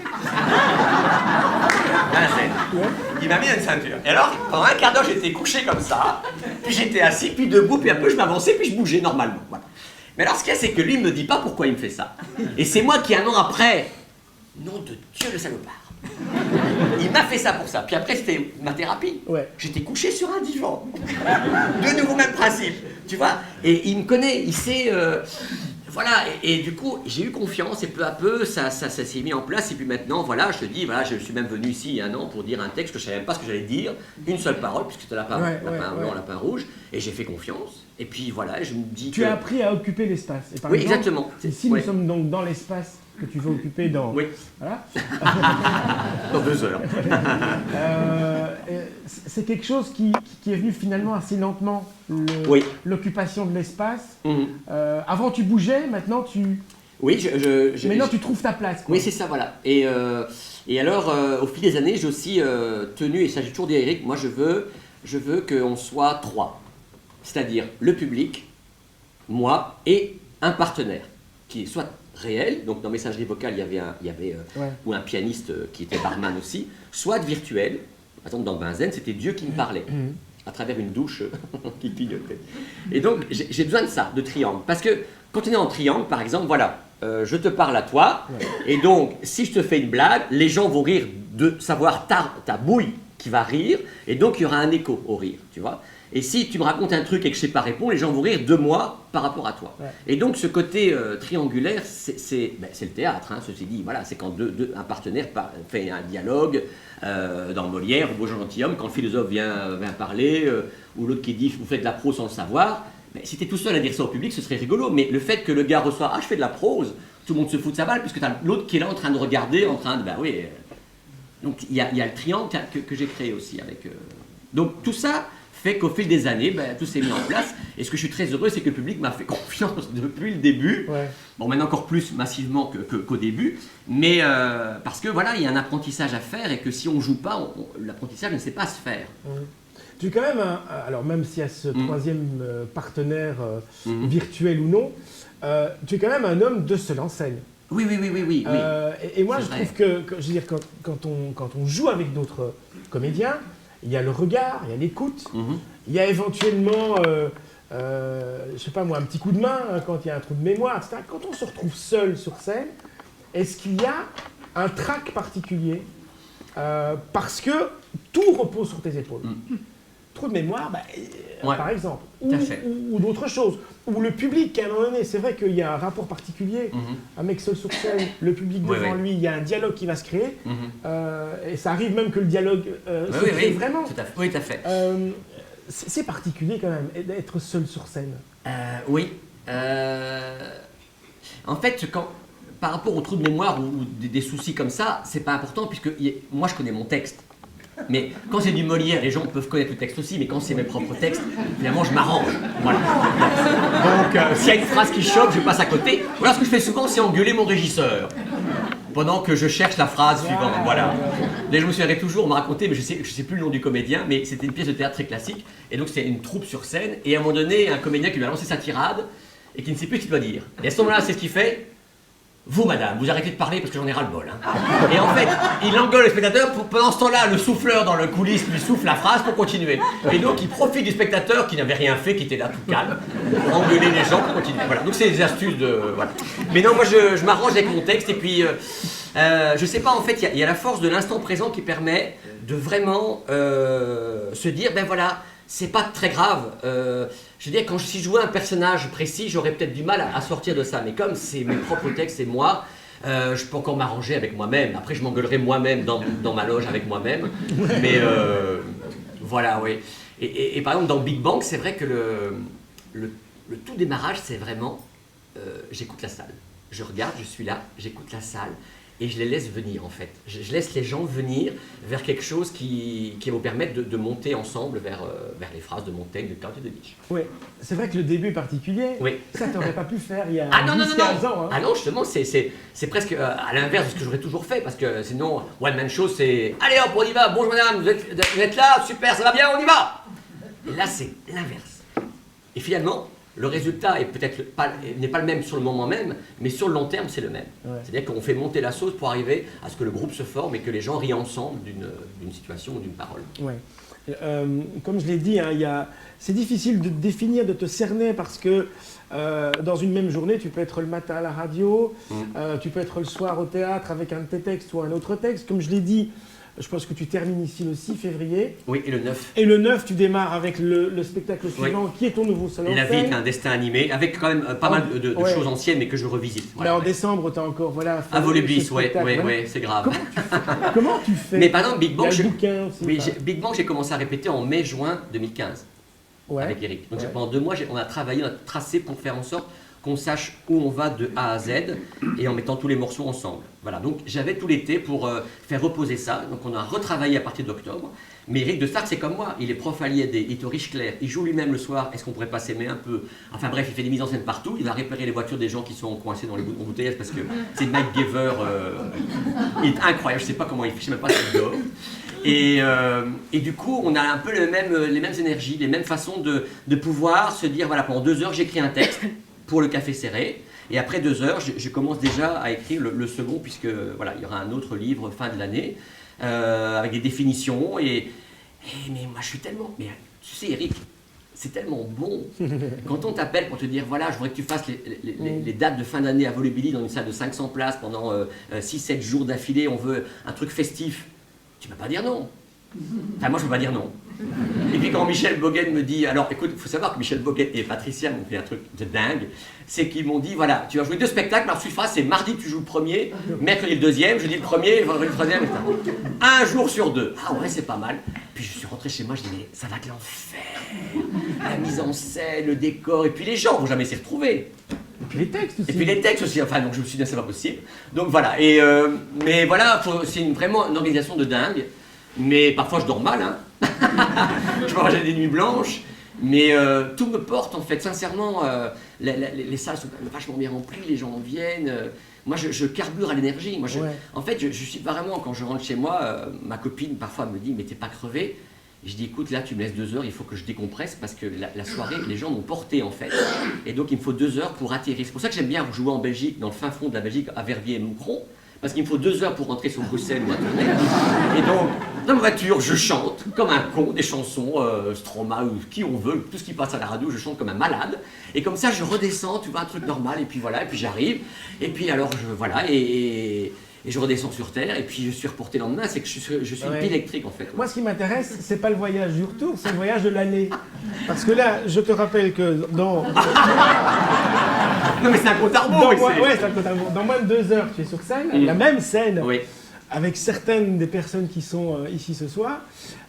Il m'a mis une ceinture. Et alors, pendant un quart d'heure, j'étais couché comme ça, puis j'étais assis, puis debout, puis un peu, je m'avançais, puis je bougeais normalement. Voilà. Mais alors, ce qu'il y a, c'est que lui, il ne me dit pas pourquoi il me fait ça. Et c'est moi qui, 1 an après, nom de Dieu, le salopard. Il m'a fait ça pour ça. Puis après, c'était ma thérapie. J'étais couché sur un divan. De nouveau, même principe. Tu vois, et il me connaît, il sait... voilà, et du coup, j'ai eu confiance et peu à peu, ça s'est mis en place. Et puis maintenant, voilà, je te dis, voilà, je suis même venu ici il y a un an pour dire un texte que je ne savais même pas ce que j'allais dire. Une seule parole, puisque c'était lapin blanc, lapin rouge. Et j'ai fait confiance. Et puis voilà, je me dis Tu as appris à occuper l'espace. Et par oui, exemple, exactement. Ici, nous sommes donc dans l'espace que tu veux occuper dans... Oui. Voilà. Dans 2 heures. C'est quelque chose qui est venu finalement assez lentement, l'occupation de l'espace. Avant, tu bougeais, maintenant, tu... Oui, maintenant, tu trouves ta place. Quoi. Oui, c'est ça, voilà. Et alors, au fil des années, j'ai aussi tenu, et ça j'ai toujours dit à Eric, moi je veux qu'on soit 3. C'est-à-dire le public, moi et un partenaire qui est soit réel, donc dans messagerie vocale il y avait ou un pianiste qui était barman aussi, soit virtuel. Par exemple dans Benzen c'était Dieu qui me parlait à travers une douche qui clignotait. Et donc j'ai besoin de ça, de triangle, parce que quand on est en triangle par exemple, voilà, je te parle à toi, et donc si je te fais une blague, les gens vont rire de savoir ta bouille qui va rire, et donc il y aura un écho au rire, tu vois. Et si tu me racontes un truc et que je ne sais pas répondre, les gens vont rire de moi par rapport à toi. Ouais. Et donc ce côté triangulaire, c'est le théâtre, hein, ceci dit. Voilà, c'est quand un partenaire fait un dialogue dans Molière, au Beau Gentilhomme, quand le philosophe vient parler, ou l'autre qui dit « vous faites de la prose sans le savoir ». Si tu es tout seul à dire ça au public, ce serait rigolo. Mais le fait que le gars reçoit « ah, je fais de la prose », tout le monde se fout de sa balle, puisque tu as l'autre qui est là en train de regarder, en train de... Ben oui. Donc il y a le triangle que j'ai créé aussi avec... Donc tout ça... fait qu'au fil des années, tout s'est mis en place. Et ce que je suis très heureux, c'est que le public m'a fait confiance depuis le début. Ouais. Bon, maintenant encore plus massivement qu'au début. Mais parce que voilà, il y a un apprentissage à faire et que si on ne joue pas, l'apprentissage ne sait pas se faire. Tu es quand même, alors même s'il y a ce troisième partenaire virtuel ou non, tu es quand même un homme de seule en scène. Oui. Et moi, je trouve que je veux dire, quand on joue avec d'autres comédiens, il y a le regard, il y a l'écoute, il y a éventuellement, je sais pas moi, un petit coup de main quand il y a un trou de mémoire, etc. Quand on se retrouve seul sur scène, est-ce qu'il y a un trac particulier parce que tout repose sur tes épaules. Trou de mémoire, par exemple, ou d'autres choses. Ou le public, à un moment donné, c'est vrai qu'il y a un rapport particulier. Un mec seul sur scène, le public devant lui, il y a un dialogue qui va se créer. Et ça arrive même que le dialogue se crée vraiment. Tout à fait. Oui, tout à fait. C'est particulier quand même, d'être seul sur scène. Oui. En fait, par rapport au trou de mémoire ou des soucis comme ça, c'est pas important puisque moi je connais mon texte. Mais quand c'est du Molière, les gens peuvent connaître le texte aussi, mais quand c'est mes propres textes, finalement je m'arrange. Voilà. Donc s'il y a une phrase qui choque, je passe à côté. Voilà, ce que je fais souvent, c'est engueuler mon régisseur. Pendant que je cherche la phrase suivante. Voilà. Là, je me souviendrai toujours, on m'a raconté, mais je sais plus le nom du comédien, mais c'était une pièce de théâtre très classique. Et donc c'était une troupe sur scène, et à un moment donné, un comédien qui lui a lancé sa tirade, et qui ne sait plus ce qu'il doit dire. Et à ce moment-là, c'est ce qu'il fait. Vous, madame, vous arrêtez de parler parce que j'en ai ras-le-bol. Hein. Et en fait, il engueule le spectateur. Pendant ce temps-là, le souffleur dans le coulisse lui souffle la phrase pour continuer. Et donc, il profite du spectateur qui n'avait rien fait, qui était là tout calme, pour engueuler les gens pour continuer. Voilà. Donc, c'est des astuces de... Voilà. Mais non, moi, je m'arrange avec mon texte. Et puis, je sais pas, en fait, il y a la force de l'instant présent qui permet de vraiment se dire, ben voilà, c'est pas très grave. Je veux dire, si je jouais un personnage précis, j'aurais peut-être du mal à sortir de ça. Mais comme c'est mes propres textes et moi, je peux encore m'arranger avec moi-même. Après, je m'engueulerai moi-même dans ma loge avec moi-même. Mais voilà, oui. Et par exemple, dans Big Bang, c'est vrai que le tout démarrage, c'est vraiment... j'écoute la salle. Je regarde, je suis là, j'écoute la salle. Et je les laisse venir en fait. Je laisse les gens venir vers quelque chose qui va vous permettre de monter ensemble vers les phrases de Montaigne, de Kant et de Nietzsche. Oui, c'est vrai que le début est particulier. Oui. Ça, tu n'aurais pas pu faire il y a 10-15 ans. Hein. Ah non, justement, c'est presque à l'inverse de ce que j'aurais toujours fait. Parce que sinon, One Man Show, c'est allez hop, on y va, bonjour madame, vous êtes là, super, ça va bien, on y va. Et là, c'est l'inverse. Et finalement, le résultat n'est pas le même sur le moment même, mais sur le long terme, c'est le même. Ouais. C'est-à-dire qu'on fait monter la sauce pour arriver à ce que le groupe se forme et que les gens rient ensemble d'une situation ou d'une parole. Ouais. Comme je l'ai dit, hein, c'est difficile de définir, de te cerner parce que dans une même journée, tu peux être le matin à la radio, tu peux être le soir au théâtre avec un de tes textes ou un autre texte. Comme je l'ai dit, Je pense que tu termines ici le 6 février. Oui, et le 9. Et le 9, tu démarres avec le spectacle suivant, qui est ton nouveau seul en La vie scène. est un destin animé, avec quand même pas mal de choses anciennes, mais que je revisite. Mais en décembre, tu as encore fait À voler ce bis, spectacle, voilà. c'est grave. Comment tu fais? Mais par exemple, Big Bang, Il y a le bouquin aussi, oui, enfin. Big Bang, j'ai commencé à répéter en mai-juin 2015 avec Eric. Donc pendant 2 mois, on a travaillé, on a tracé pour faire en sorte qu'on sache où on va de A à Z et en mettant tous les morceaux ensemble. Voilà, donc j'avais tout l'été pour faire reposer ça. Donc on a retravaillé à partir d'octobre. Mais Eric de Stark, c'est comme moi, il est prof à l'IAD, il est au Riche-Clair, il joue lui-même le soir, est-ce qu'on pourrait pas s'aimer un peu? Enfin bref, il fait des mises en scène partout, il va réparer les voitures des gens qui sont coincés dans les embouteillages parce que c'est Mike Giver, il est incroyable, je sais pas comment il fait, je sais même pas s'il dort. Et du coup, on a un peu les mêmes énergies, les mêmes façons de pouvoir se dire, voilà, pendant 2 heures, j'écris un texte pour le Café Serré, et après 2 heures, je commence déjà à écrire le second, puisque voilà, il y aura un autre livre fin de l'année, avec des définitions, mais moi je suis tellement, mais tu sais Eric, c'est tellement bon, quand on t'appelle pour te dire, voilà, je voudrais que tu fasses les dates de fin d'année à Volley-Billy dans une salle de 500 places pendant 6-7 jours d'affilée, on veut un truc festif, tu ne peux pas dire non. Enfin, moi, je ne peux pas dire non. Et puis quand Michel Bogen me dit, alors écoute, il faut savoir que Michel Bogen et Patricia m'ont fait un truc de dingue, c'est qu'ils m'ont dit, voilà, tu vas jouer 2 spectacles, mais ensuite c'est mardi tu joues le premier, mercredi le deuxième, jeudi le premier, vendredi le troisième, etc. 1 jour sur 2. Ah ouais, c'est pas mal. Puis je suis rentré chez moi, je dis, mais ça va être l'enfer. La mise en scène, le décor, et puis les gens vont jamais s'y retrouver. Et puis les textes aussi. Et puis les textes aussi, enfin, donc je me suis dit, c'est pas possible. Donc voilà, mais voilà, c'est vraiment une organisation de dingue. Mais parfois je dors mal, hein. Je peux avoir des nuits blanches, mais tout me porte en fait, sincèrement, les salles sont vachement bien remplies, les gens viennent, moi je carbure à l'énergie, en fait je suis vraiment, quand je rentre chez moi, ma copine parfois me dit mais t'es pas crevé? Et je dis écoute là tu me laisses 2 heures, il faut que je décompresse parce que la soirée les gens m'ont porté en fait, et donc il me faut 2 heures pour atterrir, c'est pour ça que j'aime bien jouer en Belgique, dans le fin fond de la Belgique, à Verviers et Moucron, parce qu'il me faut 2 heures pour rentrer sur Bruxelles ou à tourner. Et donc, dans ma voiture, je chante comme un con des chansons, Stromae ou qui on veut, tout ce qui passe à la radio, je chante comme un malade. Et comme ça, je redescends, tu vois, un truc normal, et puis voilà, et puis j'arrive. Et puis alors, et je redescends sur Terre, et puis je suis reporté le lendemain, c'est que je suis électrique en fait. Moi, ce qui m'intéresse, c'est pas le voyage du retour, c'est le voyage de l'année. Parce que là, je te rappelle que dans... Non mais c'est un compte à rebours. C'est un compte à rebours. Dans moins de 2 heures, tu es sur scène, la même scène, avec certaines des personnes qui sont ici ce soir.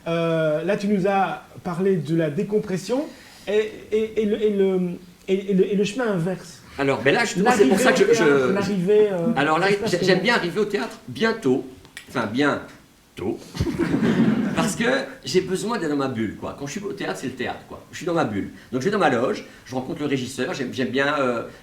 Là, tu nous as parlé de la décompression et le chemin inverse. Alors, ben là, justement, c'est pour ça que Alors là, j'aime bien arriver au théâtre bientôt. Parce que j'ai besoin d'être dans ma bulle, quoi. Quand je suis au théâtre, c'est le théâtre, quoi. Je suis dans ma bulle. Donc je vais dans ma loge, je rencontre le régisseur, j'aime bien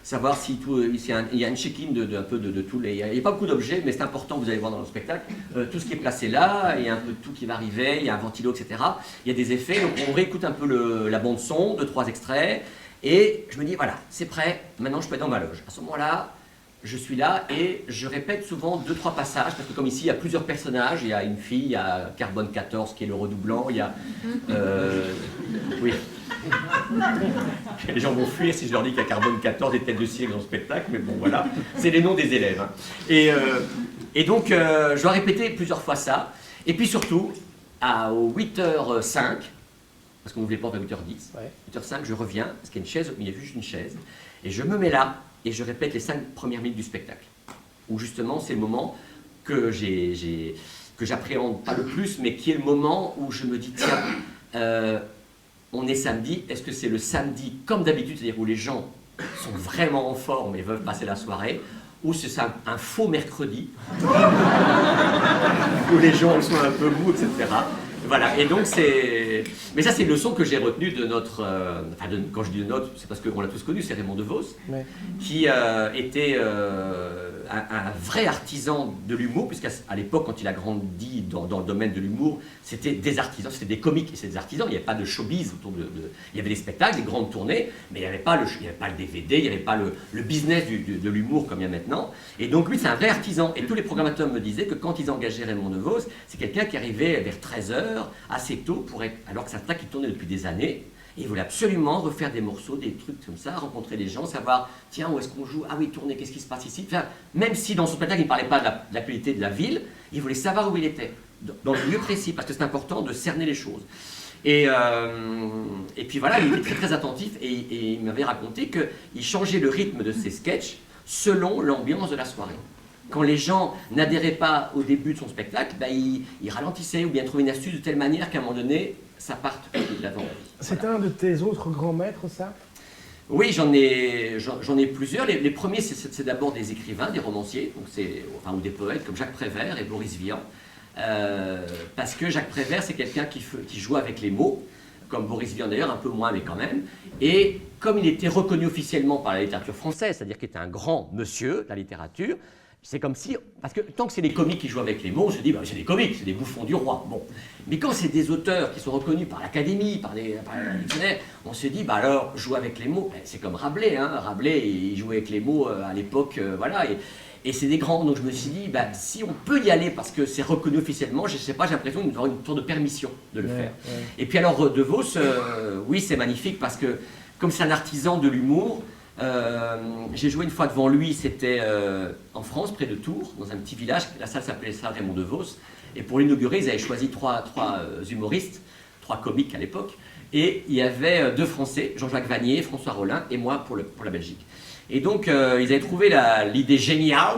savoir si il y a une check-in un peu de tous les... Il n'y a pas beaucoup d'objets, mais c'est important, vous allez voir dans le spectacle, tout ce qui est placé là, il y a un peu de tout qui va arriver, il y a un ventilo, etc. Il y a des effets, donc on réécoute un peu la bande son, 2-3 extraits, et je me dis, voilà, c'est prêt, maintenant je peux être dans ma loge. À ce moment-là, je suis là et je répète souvent 2-3 passages, parce que comme ici, il y a plusieurs personnages, il y a une fille, il y a Carbone 14 qui est le redoublant, il y a... oui. Les gens vont fuir si je leur dis qu'il y a Carbone 14 et Tête de Cire dans le spectacle, mais bon voilà, c'est les noms des élèves. Hein. Et donc, je dois répéter plusieurs fois ça, et puis surtout, aux 8h05, parce qu'on ouvre les portes à 8h10, 8h05, je reviens, parce qu'il y a une chaise, il y a juste une chaise, et je me mets là, et je répète les 5 premières minutes du spectacle. Où justement, c'est le moment que j'appréhende pas le plus, mais qui est le moment où je me dis, tiens, on est samedi, est-ce que c'est le samedi comme d'habitude, c'est-à-dire où les gens sont vraiment en forme et veulent passer la soirée, ou c'est un faux mercredi, où les gens sont un peu mous, etc. Voilà, et donc c'est... Mais ça, c'est une leçon que j'ai retenue de notre... quand je dis de notre, c'est parce qu'on l'a tous connu, c'est Raymond DeVos, qui était un vrai artisan de l'humour, puisqu'à l'époque, quand il a grandi dans le domaine de l'humour, c'était des artisans, c'était des comiques, et c'est des artisans, il n'y avait pas de showbiz autour de... Il y avait des spectacles, des grandes tournées, mais il n'y avait pas le DVD, il n'y avait pas le business de l'humour comme il y a maintenant. Et donc lui, c'est un vrai artisan. Et tous les programmateurs me disaient que quand ils engageaient Raymond DeVos, c'est quelqu'un qui arrivait vers 13h, assez tôt, alors que c'est un spectacle qui tournait depuis des années. Et il voulait absolument refaire des morceaux, des trucs comme ça, rencontrer les gens, savoir, tiens, où est-ce qu'on joue? Ah oui, tourner, qu'est-ce qui se passe ici? Enfin, même si dans son spectacle, il ne parlait pas de l'actualité de la ville, il voulait savoir où il était. dans le lieu précis, parce que c'est important de cerner les choses. Et puis voilà, il était très, très attentif et il m'avait raconté qu'il changeait le rythme de ses sketchs selon l'ambiance de la soirée. Quand les gens n'adhéraient pas au début de son spectacle, il ralentissait ou bien trouvait une astuce de telle manière qu'à un moment donné, ça parte de l'avant. C'est Voilà. un de tes autres grands maîtres, ça? Oui, j'en ai plusieurs. Les premiers, c'est d'abord des écrivains, des romanciers, donc ou des poètes comme Jacques Prévert et Boris Vian. Parce que Jacques Prévert, c'est quelqu'un qui joue avec les mots, comme Boris Vian d'ailleurs, un peu moins, mais quand même. Et comme il était reconnu officiellement par la littérature française, c'est-à-dire qu'il était un grand monsieur de la littérature, c'est comme si, parce que tant que c'est les comiques qui jouent avec les mots, on se dit, c'est des comiques, c'est des bouffons du roi. Bon. Mais quand c'est des auteurs qui sont reconnus par l'Académie, par les dictionnaires, on se dit, alors, jouer avec les mots, c'est comme Rabelais. Hein. Rabelais, il jouait avec les mots à l'époque, voilà. Et c'est des grands. Donc je me suis dit, si on peut y aller parce que c'est reconnu officiellement, je ne sais pas, j'ai l'impression d'avoir une sorte de permission de le faire. Ouais. Et puis alors, De Vos, oui, c'est magnifique parce que, comme c'est un artisan de l'humour, j'ai joué une fois devant lui, c'était en France, près de Tours, dans un petit village. La salle s'appelait Salle Raymond De Vos. Et pour l'inaugurer, ils avaient choisi trois humoristes, 3 comiques à l'époque. Et il y avait 2 Français, Jean-Jacques Vanier, François Rollin et moi pour la Belgique. Et donc, ils avaient trouvé l'idée géniale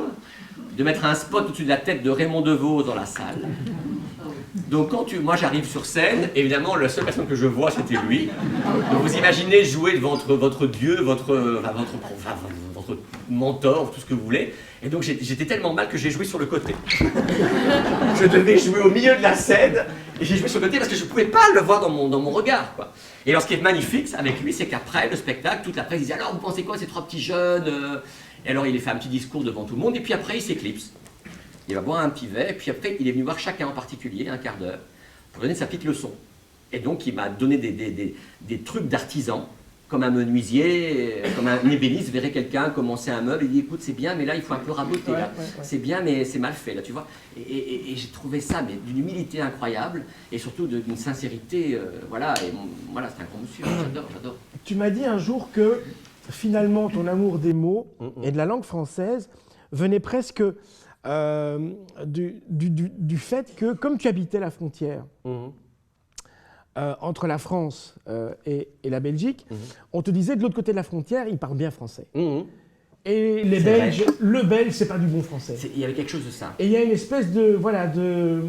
de mettre un spot au-dessus de la tête de Raymond De Vos dans la salle. Donc, moi j'arrive sur scène, évidemment, la seule personne que je vois, c'était lui. Donc, vous imaginez jouer devant votre dieu, votre mentor, tout ce que vous voulez. Et donc, j'étais tellement mal que j'ai joué sur le côté. Je devais jouer au milieu de la scène, et j'ai joué sur le côté parce que je ne pouvais pas le voir dans mon regard, quoi. Et alors, ce qui est magnifique avec lui, c'est qu'après le spectacle, toute la presse disait, alors, vous pensez quoi, ces 3 petits jeunes Et alors, il a fait un petit discours devant tout le monde, et puis après, il s'éclipse. Il va boire un petit verre, et puis après, il est venu voir chacun en particulier, un quart d'heure, pour donner sa petite leçon. Et donc, il m'a donné des trucs d'artisan, comme un menuisier, comme un ébéniste verrait quelqu'un commencer un meuble, il dit, écoute, c'est bien, mais là, il faut un peu raboter, là. C'est bien, mais c'est mal fait, là, tu vois. Et j'ai trouvé ça, mais d'une humilité incroyable, et surtout d'une sincérité, voilà, et voilà, c'est un grand monsieur, j'adore. Tu m'as dit un jour que, finalement, ton amour des mots et de la langue française venait presque... du fait que, comme tu habitais la frontière entre la France et la Belgique, on te disait de l'autre côté de la frontière, ils parlent bien français. Et les Belges, le belge, c'est pas du bon français. Il y avait quelque chose de ça. Et il y a une espèce de, voilà, de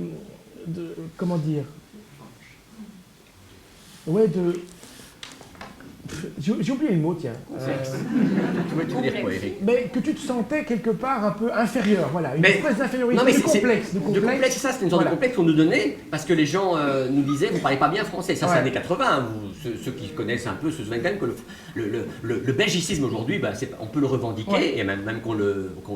comment dire, ouais, j'ai oublié le mot, tiens. Tu veux dire quoi, Eric? Mais que tu te sentais quelque part un peu inférieur, voilà, une espèce d'infériorité, de complexe. De complexe, c'est ça, c'était une sorte de complexe qu'on nous donnait, parce que les gens nous disaient, vous ne parlez pas bien français. Ça, c'est années 80, ceux qui connaissent un peu se souviennent quand même que le belgicisme aujourd'hui, on peut le revendiquer, et même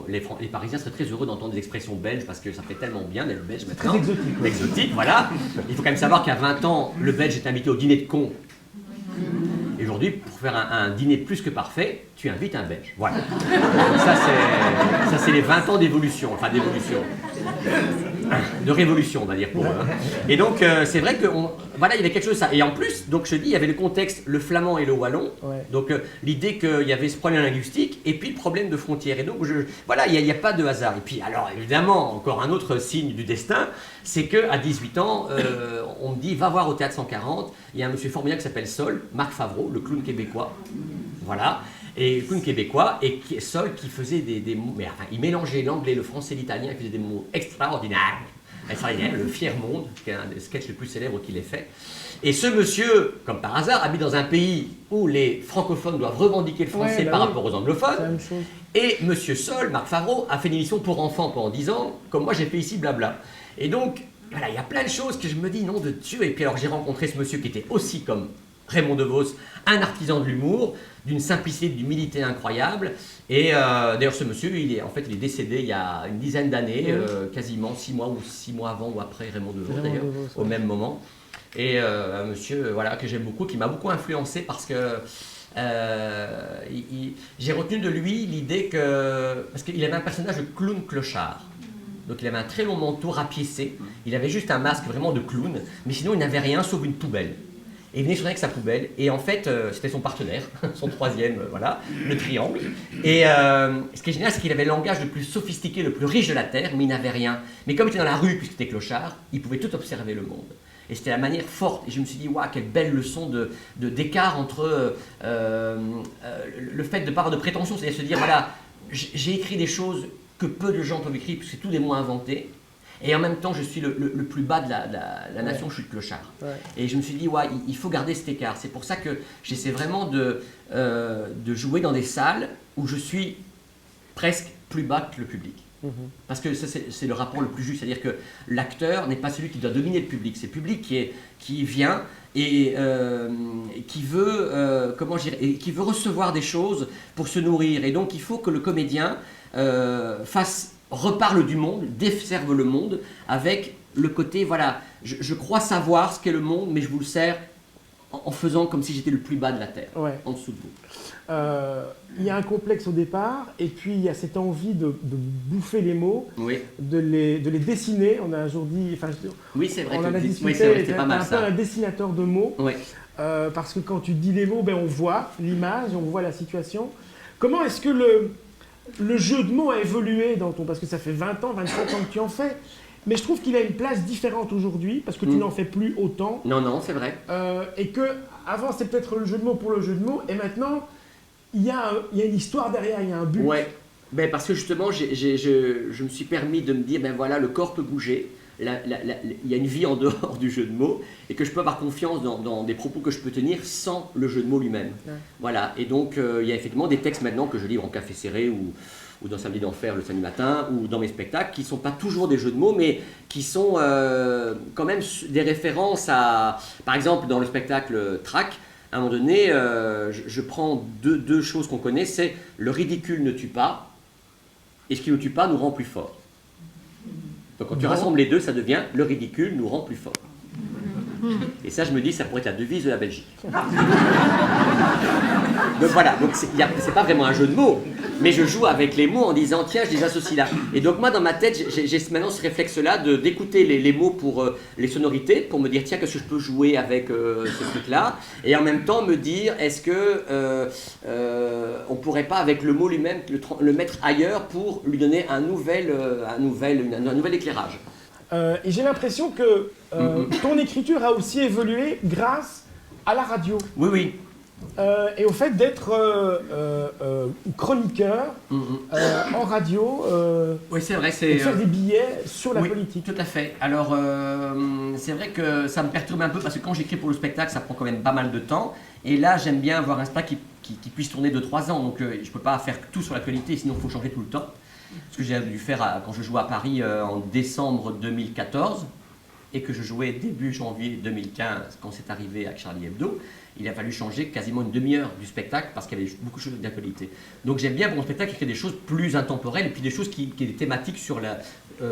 les Parisiens seraient très heureux d'entendre des expressions belges, parce que ça fait tellement bien d'être belge maintenant. Très exotique. Exotique, voilà. Il faut quand même savoir qu'à 20 ans, le belge est invité au dîner de cons. Et aujourd'hui, pour faire un dîner plus que parfait, tu invites un belge. Voilà. Donc ça, c'est les 20 ans d'évolution. Enfin, d'évolution. De révolution, on va dire, pour eux. Hein. Et donc, c'est vrai que voilà, il y avait quelque chose de ça. Et en plus, donc je te dis, il y avait le contexte, le flamand et le wallon. Ouais. Donc, l'idée qu'il y avait ce problème linguistique et puis le problème de frontières. Et donc, voilà, il n'y a pas de hasard. Et puis, alors, évidemment, encore un autre signe du destin, c'est qu'à 18 ans, on me dit, va voir au Théâtre 140. Il y a un monsieur formidable qui s'appelle Sol, Marc Favreau, le clown québécois. Voilà. Et clown québécois, et Sol qui faisait des mots, mais enfin, il mélangeait l'anglais, le français, l'italien, il faisait des mots extraordinaires. Le Fier Monde, qui est un des sketchs les plus célèbres qu'il ait fait. Et ce monsieur, comme par hasard, habite dans un pays où les francophones doivent revendiquer le français par rapport aux anglophones. Et monsieur Sol, Marc Favreau, a fait une émission pour enfants pendant 10 ans, comme moi j'ai fait ici, blabla. Et donc, voilà, il y a plein de choses que je me dis, nom de Dieu. Et puis alors j'ai rencontré ce monsieur qui était aussi comme Raymond De Vos, un artisan de l'humour, d'une simplicité, d'humilité incroyable. Et d'ailleurs, ce monsieur, il est décédé il y a une dizaine d'années, quasiment 6 mois avant ou après Raymond De Vos, d'ailleurs, au même moment. Et un monsieur voilà, que j'aime beaucoup, qui m'a beaucoup influencé parce que j'ai retenu de lui l'idée parce qu'il avait un personnage de clown clochard. Donc il avait un très long manteau rapiécé, il avait juste un masque vraiment de clown, mais sinon il n'avait rien sauf une poubelle. Et il venait avec sa poubelle. Et en fait, c'était son partenaire, son troisième, voilà, le triangle. Et ce qui est génial, c'est qu'il avait le langage le plus sophistiqué, le plus riche de la Terre, mais il n'avait rien. Mais comme il était dans la rue, puisqu'il était clochard, il pouvait tout observer le monde. Et c'était la manière forte. Et je me suis dit, waouh, quelle belle leçon d'écart entre le fait de ne pas avoir de prétention, c'est-à-dire se dire, voilà, j'ai écrit des choses que peu de gens peuvent écrire, parce que c'est tout des mots inventés. Et en même temps, je suis le plus bas de la nation, je suis le clochard. Ouais. Et je me suis dit, ouais, il faut garder cet écart. C'est pour ça que j'essaie vraiment de jouer dans des salles où je suis presque plus bas que le public. Parce que ça, c'est le rapport le plus juste, c'est-à-dire que l'acteur n'est pas celui qui doit dominer le public, c'est le public qui vient et qui veut, qui veut recevoir des choses pour se nourrir. Et donc il faut que le comédien reparle du monde, desserve le monde avec le côté, voilà, je crois savoir ce qu'est le monde, mais je vous le sers en faisant comme si j'étais le plus bas de la terre, en dessous de vous. Il y a un complexe au départ, et puis il y a cette envie de bouffer les mots, de les dessiner. On a un jour dit, enfin, oui, c'est vrai, on en a discuté, c'est pas mal, un peu un dessinateur de mots, parce que quand tu dis les mots, ben, on voit l'image, on voit la situation. Comment est-ce que le jeu de mots a évolué dans ton... Parce que ça fait 20 ans, 25 ans que tu en fais. Mais je trouve qu'il a une place différente aujourd'hui, parce que tu n'en fais plus autant. Non, c'est vrai. Et que avant c'était peut-être le jeu de mots pour le jeu de mots, et maintenant, il y a une histoire derrière, il y a un but. Ouais, ben, parce que justement, je me suis permis de me dire, ben voilà, le corps peut bouger, il y a une vie en dehors du jeu de mots, et que je peux avoir confiance dans des propos que je peux tenir sans le jeu de mots lui-même. Ouais. Voilà, et donc il y a effectivement des textes maintenant que je livre en café serré ou dans Samedi d'Enfer le samedi matin, ou dans mes spectacles, qui ne sont pas toujours des jeux de mots, mais qui sont quand même des références à... Par exemple, dans le spectacle Trac, à un moment donné, je prends deux choses qu'on connaît, c'est le ridicule ne tue pas, et ce qui ne nous tue pas nous rend plus forts. Donc quand tu rassembles les deux, ça devient le ridicule nous rend plus forts. Et ça, je me dis, ça pourrait être la devise de la Belgique. Donc voilà, donc c'est pas vraiment un jeu de mots, mais je joue avec les mots en disant, tiens, je les associe là. Et donc moi, dans ma tête, j'ai maintenant ce réflexe-là d'écouter les mots pour les sonorités, pour me dire, tiens, qu'est-ce que je peux jouer avec ce truc-là, et en même temps me dire, est-ce que on pourrait pas, avec le mot lui-même, le mettre ailleurs pour lui donner un nouvel éclairage. Et j'ai l'impression que ton écriture a aussi évolué grâce à la radio. Oui. Et au fait d'être chroniqueur en radio, oui, c'est vrai, et faire des billets sur la politique. Tout à fait. Alors, c'est vrai que ça me perturbe un peu parce que quand j'écris pour le spectacle, ça prend quand même pas mal de temps. Et là, j'aime bien avoir un spectacle qui puisse tourner 2-3 ans. Donc, je ne peux pas faire tout sur l'actualité, sinon il faut changer tout le temps. Ce que j'ai dû faire quand je jouais à Paris en décembre 2014 et que je jouais début janvier 2015 quand c'est arrivé à Charlie Hebdo, il a fallu changer quasiment une demi-heure du spectacle parce qu'il y avait beaucoup de choses d'actualité. Donc j'aime bien pour mon spectacle écrire des choses plus intemporelles et puis des choses qui des thématiques sur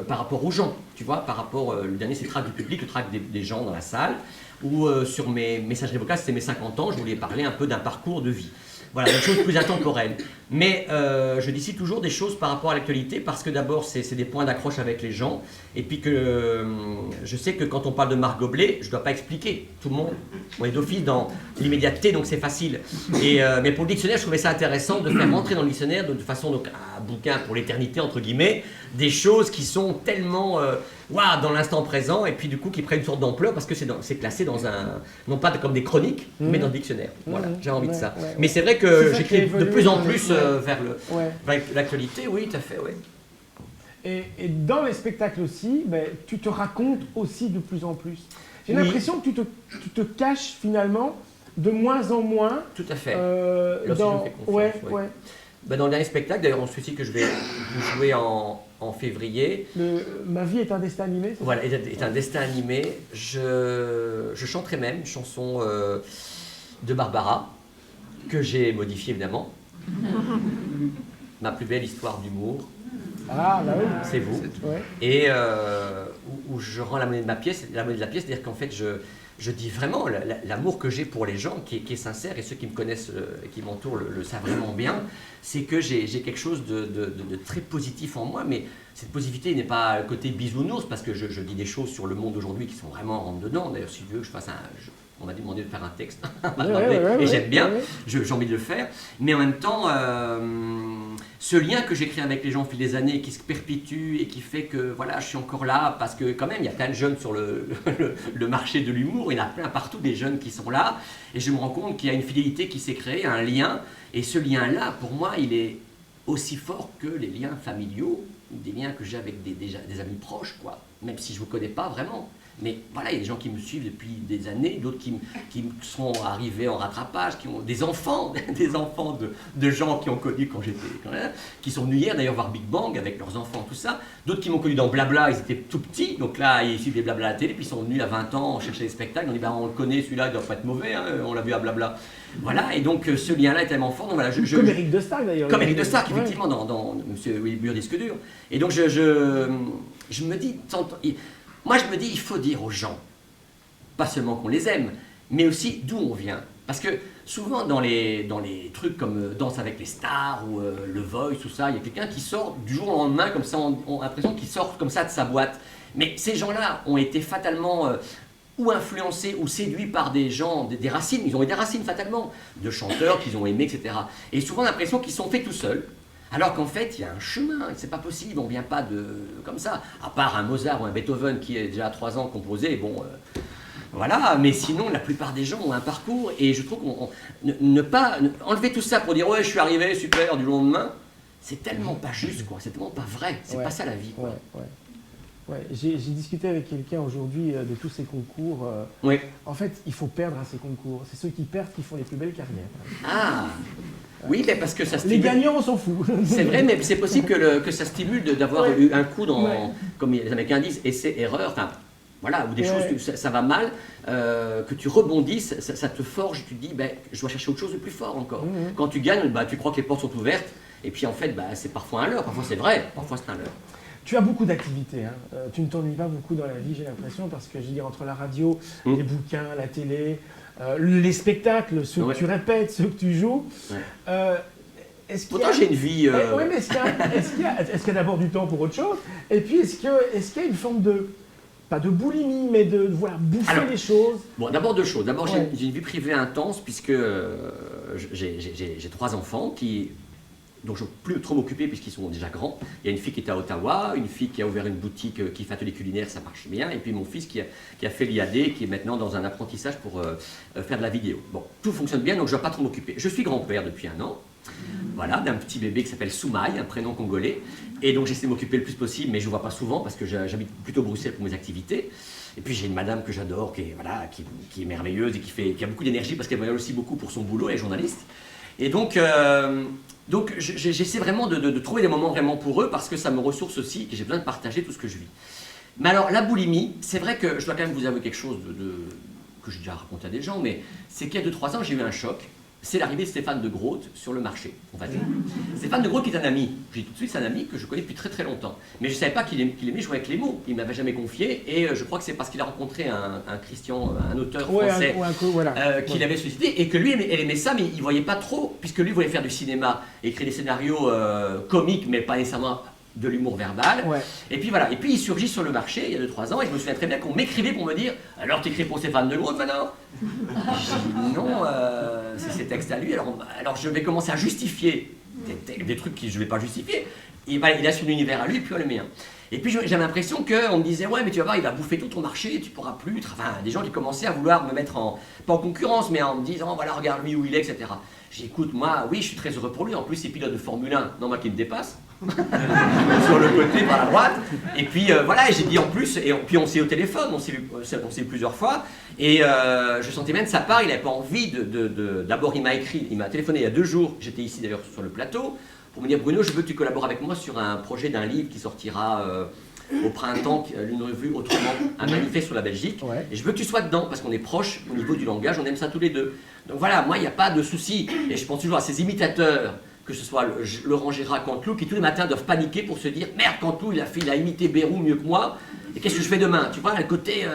par rapport aux gens, tu vois, par rapport, le dernier c'est le tract du public, le tract des gens dans la salle, ou sur mes messageries vocales, c'était mes 50 ans, je voulais parler un peu d'un parcours de vie. Voilà, des choses plus intemporelles. Mais je dis toujours des choses par rapport à l'actualité parce que d'abord, c'est des points d'accroche avec les gens. Et puis que je sais que quand on parle de Marc Goblet, je ne dois pas expliquer. Tout le monde, on est d'office dans l'immédiateté, donc c'est facile. Mais pour le dictionnaire, je trouvais ça intéressant de faire rentrer dans le dictionnaire de façon, donc un bouquin pour l'éternité, entre guillemets, des choses qui sont tellement dans l'instant présent et puis du coup qui prennent une sorte d'ampleur parce que c'est classé dans un, non pas comme des chroniques, mais dans le dictionnaire. Voilà, j'ai envie de ça. Mais c'est vrai que j'écris de plus en plus vers l'actualité, oui, tout à fait, oui. Et dans les spectacles aussi, tu te racontes aussi de plus en plus. J'ai l'impression que tu te caches finalement de moins en moins. Tout à fait. Dans le dernier spectacle, d'ailleurs, on se dit que je vais jouer en février. Ma vie est un destin animé. Voilà, est un destin animé. Je chanterai même une chanson de Barbara, que j'ai modifiée évidemment. Ma plus belle histoire d'humour. Ah, bah oui. C'est vous. Ouais. Et où je rends la monnaie de la pièce, c'est-à-dire qu'en fait, je dis vraiment l'amour que j'ai pour les gens, qui est sincère, et ceux qui me connaissent et qui m'entourent le savent vraiment bien, c'est que j'ai quelque chose de très positif en moi, mais cette positivité n'est pas côté bisounours, parce que je dis des choses sur le monde d'aujourd'hui qui sont vraiment rentre dedans. D'ailleurs, si tu veux que je fasse On m'a demandé de faire un texte, Ouais, et j'aime bien, ouais. j'ai envie de le faire. Mais en même temps, ce lien que j'ai créé avec les gens au fil des années, qui se perpétue et qui fait que voilà, je suis encore là, parce que quand même, il y a plein de jeunes sur le marché de l'humour, il y en a plein partout des jeunes qui sont là, et je me rends compte qu'il y a une fidélité qui s'est créée, un lien, et ce lien-là, pour moi, il est aussi fort que les liens familiaux, des liens que j'ai avec des amis proches, quoi, même si je ne vous connais pas vraiment. Mais voilà, il y a des gens qui me suivent depuis des années, d'autres qui sont arrivés en rattrapage, qui ont des enfants de gens qui ont connu quand j'étais, qui sont venus hier d'ailleurs voir Big Bang avec leurs enfants, tout ça. D'autres qui m'ont connu dans Blabla, ils étaient tout petits, donc là ils suivent les Blabla à la télé, puis ils sont venus à 20 ans chercher des spectacles, on dit on le connaît, celui-là il doit pas être mauvais, hein, on l'a vu à Blabla. Voilà, et donc ce lien-là est tellement fort. Donc, voilà, Comme Eric de Stark d'ailleurs. Comme Eric de Stark, effectivement, dans Monsieur Wilbur Disque Dur. Et donc je me dis, moi je me dis, il faut dire aux gens, pas seulement qu'on les aime, mais aussi d'où on vient. Parce que souvent dans les trucs comme Danse avec les stars ou Le Voice, tout ça, il y a quelqu'un qui sort du jour au lendemain, comme ça, on a l'impression qu'il sort comme ça de sa boîte. Mais ces gens-là ont été fatalement ou influencés ou séduits par des gens, des racines, ils ont eu des racines fatalement, de chanteurs qu'ils ont aimés, etc. Et souvent on a l'impression qu'ils sont faits tout seuls, alors qu'en fait il y a un chemin, c'est pas possible, on vient pas comme ça, à part un Mozart ou un Beethoven qui est déjà à 3 ans composé, bon... Voilà, mais sinon, la plupart des gens ont un parcours, et je trouve enlever tout ça pour dire « ouais, je suis arrivé, super, du lendemain », c'est tellement pas juste, quoi, c'est tellement pas vrai, c'est pas ça la vie, quoi. Ouais. J'ai discuté avec quelqu'un aujourd'hui de tous ces concours. Oui. En fait, il faut perdre à ces concours. C'est ceux qui perdent qui font les plus belles carrières. Ah oui, mais parce que ça stimule... Les gagnants, on s'en fout. C'est vrai, mais c'est possible que ça stimule d'avoir eu un coup dans, comme les Américains disent, essai-erreur, enfin... Voilà, ou des choses, ça va mal, que tu rebondisses, ça te forge, tu te dis, je dois chercher autre chose de plus fort encore. Quand tu gagnes, tu crois que les portes sont ouvertes, et puis en fait, c'est parfois un leurre, parfois c'est vrai, parfois c'est un leurre. Tu as beaucoup d'activités, hein. Tu ne t'ennuies pas beaucoup dans la vie, j'ai l'impression, parce que je veux dire, entre la radio, les bouquins, la télé, les spectacles, ceux que tu répètes, ceux que tu joues... Pourtant, j'ai une vie... Oui, mais est-ce qu'il y a d'abord du temps pour autre chose? Et puis, est-ce qu'il y a une forme de... Pas de boulimie, mais de bouffer les choses. Bon, d'abord 2 choses. D'abord, j'ai une vie privée intense, puisque j'ai 3 enfants dont je ne peux plus trop m'occuper puisqu'ils sont déjà grands. Il y a une fille qui est à Ottawa, une fille qui a ouvert une boutique qui fait atelier culinaire, ça marche bien, et puis mon fils qui a fait l'IAD, qui est maintenant dans un apprentissage pour faire de la vidéo. Bon, tout fonctionne bien, donc je ne dois pas trop m'occuper. Je suis grand-père depuis 1 an. Voilà, d'un petit bébé qui s'appelle Soumaï, un prénom congolais. Et donc j'essaie de m'occuper le plus possible, mais je ne vois pas souvent parce que j'habite plutôt Bruxelles pour mes activités. Et puis j'ai une madame que j'adore, qui est merveilleuse et qui a beaucoup d'énergie parce qu'elle voyage aussi beaucoup pour son boulot, elle est journaliste. Et donc j'essaie vraiment de trouver des moments vraiment pour eux parce que ça me ressource aussi et j'ai besoin de partager tout ce que je vis. Mais alors la boulimie, c'est vrai que je dois quand même vous avouer quelque chose que j'ai déjà raconté à des gens, mais c'est qu'il y a 2-3 ans j'ai eu un choc. C'est l'arrivée de Stéphane de Groot sur le marché, on va dire. Stéphane de Groot qui est un ami, je dis tout de suite c'est un ami que je connais depuis très très longtemps. Mais je ne savais pas qu'il aimait jouer avec les mots, il ne m'avait jamais confié et je crois que c'est parce qu'il a rencontré un Christian, un auteur français qui l'avait sollicité et que lui elle aimait ça mais il ne voyait pas trop, puisque lui voulait faire du cinéma, écrire des scénarios comiques mais pas nécessairement de l'humour verbal. Et puis voilà, et puis il surgit sur le marché il y a 2-3 ans et je me souviens très bien qu'on m'écrivait pour me dire « Alors tu écris pour Stéphane de Groot maintenant ?» Je dis « Non, c'est ses textes à lui, alors je vais commencer à justifier des trucs que je ne vais pas justifier. » Il a son univers à lui, puis le mien. Et puis j'avais l'impression qu'on me disait « Ouais, mais tu vas voir, il va bouffer tout ton marché, tu pourras plus... » Enfin, des gens qui commençaient à vouloir me mettre pas en concurrence, mais en me disant « Voilà, regarde lui où il est, etc. » J'écoute, moi, oui, je suis très heureux pour lui. En plus, c'est pilote de Formule 1, non, moi qui me dépasse. Sur le côté, par la droite. Et puis voilà, j'ai dit en plus, et puis on s'est eu au téléphone, on s'est vu plusieurs fois. Et je sentais bien de sa part, il n'avait pas envie d'abord, il m'a écrit, il m'a téléphoné il y a 2 jours, j'étais ici d'ailleurs sur le plateau, pour me dire Bruno, je veux que tu collabores avec moi sur un projet d'un livre qui sortira au printemps, l'une revue autrement, un manifeste sur la Belgique. Et je veux que tu sois dedans, parce qu'on est proches au niveau du langage, on aime ça tous les deux. Donc voilà, moi il n'y a pas de souci. Et je pense toujours à ces imitateurs, que ce soit Laurent Gérard, Canteloup, qui tous les matins doivent paniquer pour se dire « Merde, Canteloup, il a imité Bérou mieux que moi, et qu'est-ce que je fais demain ?» Tu vois, le côté,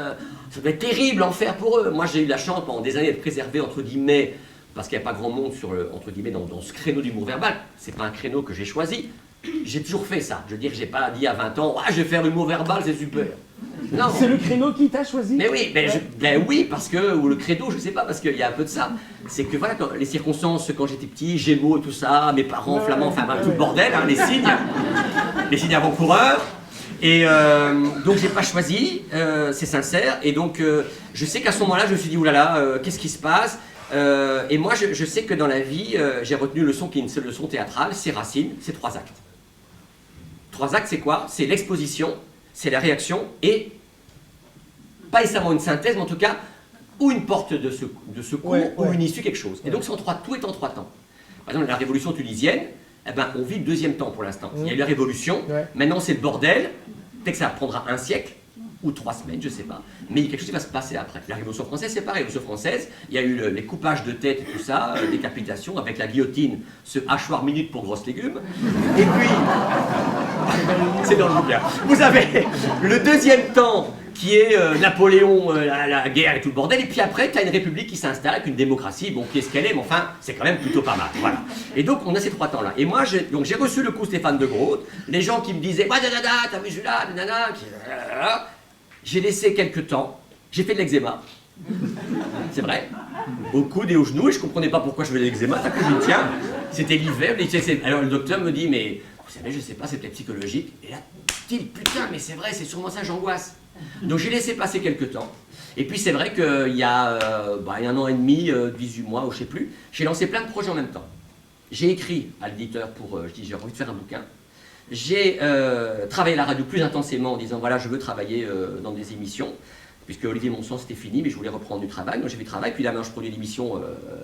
ça doit être terrible, l'enfer pour eux. Moi j'ai eu la chance pendant des années d'être préservé, entre guillemets, parce qu'il n'y a pas grand monde entre guillemets, dans ce créneau d'humour verbal. C'est pas un créneau que j'ai choisi. j'ai toujours fait ça. Je veux dire, j'ai pas dit à 20 ans, ah, je vais faire l'humour verbal, c'est super. Non. C'est le créneau qui t'a choisi? Mais oui, oui, parce que, ou le credo, je sais pas, parce qu'il y a un peu de ça. C'est que voilà, les circonstances, quand j'étais petit, Gémeaux et tout ça, mes parents, flamands, enfin, tout le bordel, hein, les signes avant-coureurs. Et donc j'ai pas choisi, c'est sincère, et donc je sais qu'à ce moment-là, je me suis dit, oulala, qu'est-ce qui se passe? Et moi, je sais que dans la vie, j'ai retenu une leçon qui est une seule leçon théâtrale, c'est Racine, c'est 3 actes. 3 actes, c'est quoi? C'est l'exposition, c'est la réaction, et pas nécessairement une synthèse, mais en tout cas, ou une porte de secours, ou une issue, quelque chose. Et donc tout est en 3 temps. Par exemple, la révolution tunisienne, eh ben, on vit le 2e temps pour l'instant. Il y a eu la révolution, maintenant c'est le bordel, peut-être que ça prendra 1 siècle, ou 3 semaines, je ne sais pas. Mais il y a quelque chose qui va se passer après. La Révolution française, c'est pareil. La Révolution française, il y a eu les coupages de tête et tout ça, décapitation, avec la guillotine, ce hachoir minute pour grosses légumes. Et puis, c'est dans le bouquin. Vous avez le 2e temps, qui est Napoléon, la guerre et tout le bordel, et puis après, tu as une république qui s'installe avec une démocratie, bon, qui est ce qu'elle est, mais enfin, c'est quand même plutôt pas mal, voilà. Et donc, on a ces 3 temps-là. Et moi, j'ai reçu le coup Stéphane de Groot, les gens qui me disaient, ouais, nanana, t'as vu celui-là, nanana, j'ai laissé quelques temps, j'ai fait de l'eczéma, c'est vrai, au coude et aux genoux, et je comprenais pas pourquoi je faisais de l'eczéma, t'as que je dis, tiens, c'était l'hiver, alors le docteur me dit, mais, vous savez, je sais pas, c'est peut-être psychologique, et là, putain, mais c'est vrai, c'est sûrement ça, j'angoisse. Donc j'ai laissé passer quelques temps. Et puis c'est vrai qu'il y a 1 an et demi, 18 mois, ou je sais plus, j'ai lancé plein de projets en même temps. J'ai écrit à l'éditeur je dis j'ai envie de faire un bouquin. J'ai travaillé à la radio plus intensément en disant voilà, je veux travailler dans des émissions. Puisque Olivier Monsson c'était fini, mais je voulais reprendre du travail. Donc j'ai fait du travail. Puis là maintenant je produis l'émission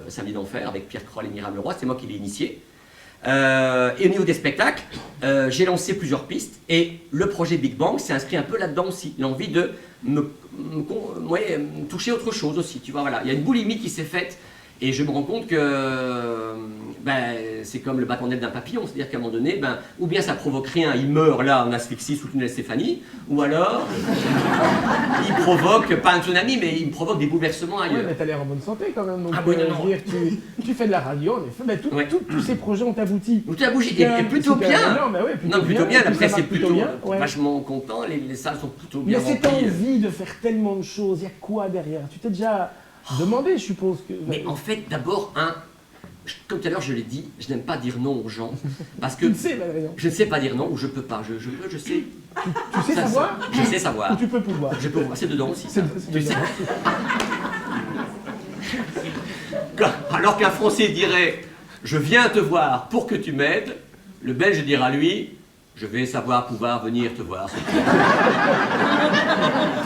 Samedi d'Enfer avec Pierre Kroll et Myriam Leroy. C'est moi qui l'ai initié. Et au niveau des spectacles, j'ai lancé plusieurs pistes et le projet Big Bang s'est inscrit un peu là-dedans aussi. L'envie de me toucher autre chose aussi, tu vois, voilà. Il y a une boulimie qui s'est faite et je me rends compte que c'est comme le battement d'aile d'un papillon, c'est-à-dire qu'à un moment donné, ou bien ça provoque rien, il meurt là en asphyxie sous le tunnel Stéphanie, ou alors il provoque, pas un tsunami, mais il provoque des bouleversements ailleurs. Oui, mais t'as l'air en bonne santé quand même, donc oui, non. dire, tu fais de la radio, en effet, tous ces projets ont abouti. Tout abouti, et plutôt bien. Plutôt bien, la presse est plutôt bien, vachement content, les salles sont plutôt bien remplies. Mais cette envie de faire tellement de choses, il y a quoi derrière? Tu t'es déjà demandé, je suppose que... Mais en fait, d'abord, comme tout à l'heure je l'ai dit, je n'aime pas dire non aux gens, parce que je ne sais pas dire non, ou je peux pas, je sais. Tu sais savoir? Je sais savoir. Ou tu peux pouvoir? Je peux pouvoir, c'est dedans aussi. Tu sais. Alors qu'un Français dirait « je viens te voir pour que tu m'aides », le Belge dira lui « je vais pouvoir venir te voir ».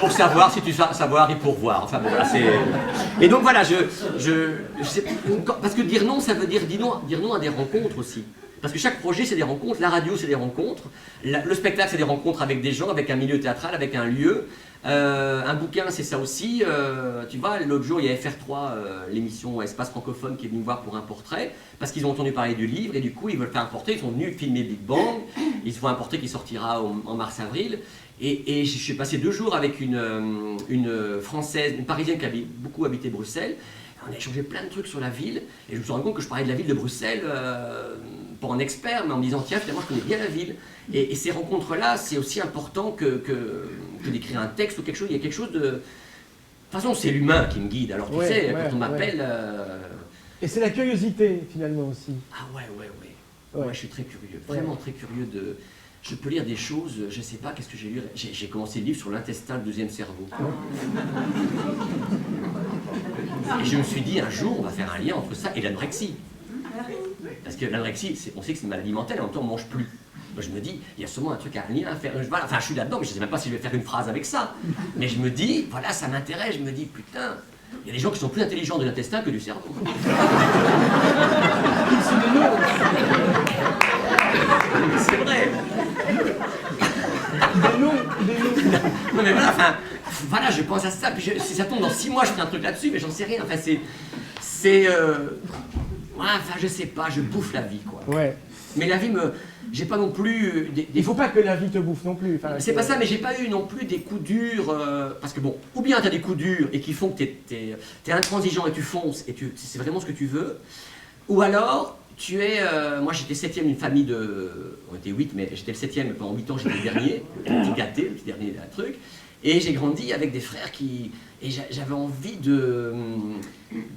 Pour savoir si tu sais savoir et pour voir. Enfin bon, voilà, c'est... Et donc voilà, parce que dire non, ça veut dire non à des rencontres aussi. Parce que chaque projet, c'est des rencontres, la radio, c'est des rencontres, le spectacle, c'est des rencontres avec des gens, avec un milieu théâtral, avec un lieu. Un bouquin, c'est ça aussi. Tu vois, l'autre jour, il y a FR3, l'émission Espace francophone, qui est venue me voir pour un portrait, parce qu'ils ont entendu parler du livre, et du coup, ils veulent faire un portrait, ils sont venus filmer Big Bang, ils font un portrait qui sortira en mars-avril. Et je suis passé 2 jours avec une Française, une Parisienne qui avait beaucoup habité Bruxelles. On a échangé plein de trucs sur la ville, et je me suis rendu compte que je parlais de la ville de Bruxelles, pas en expert, mais en me disant tiens, finalement, je connais bien la ville. Et ces rencontres-là, c'est aussi important que d'écrire un texte ou quelque chose. Il y a quelque chose de... De toute façon, c'est l'humain qui me guide. Alors tu sais, quand on m'appelle... Et c'est la curiosité, finalement, aussi. Ah ouais. Moi, je suis très curieux, vraiment très curieux de... Je peux lire des choses, je ne sais pas, qu'est-ce que j'ai lu. J'ai commencé le livre sur l'intestin, le 2e cerveau. Et je me suis dit, un jour, on va faire un lien entre ça et l'anorexie. Parce que l'anorexie, on sait que c'est une maladie mentale, et en même temps, on ne mange plus. Moi, je me dis, il y a sûrement un truc à lien à faire. Voilà, enfin, je suis là-dedans, mais je ne sais même pas si je vais faire une phrase avec ça. Mais je me dis, voilà, ça m'intéresse. Je me dis, putain, il y a des gens qui sont plus intelligents de l'intestin que du cerveau. C'est vrai. Non mais voilà, enfin, je pense à ça, puis si ça tombe dans 6 mois, je fais un truc là-dessus, mais j'en sais rien, enfin je sais pas, je bouffe la vie, quoi. Ouais. Mais la vie j'ai pas non plus... Il faut pas que la vie te bouffe non plus. C'est pas ça, mais j'ai pas eu non plus des coups durs, parce que bon, ou bien t'as des coups durs et qui font que t'es intransigeant et tu fonces, et c'est vraiment ce que tu veux, ou alors, tu es... moi, j'étais 7e d'une famille de... On était 8, mais j'étais le 7e, mais pendant 8 ans, j'étais le dernier. Le petit gâté, le petit dernier d'un truc. Et j'ai grandi avec des frères qui... Et j'avais envie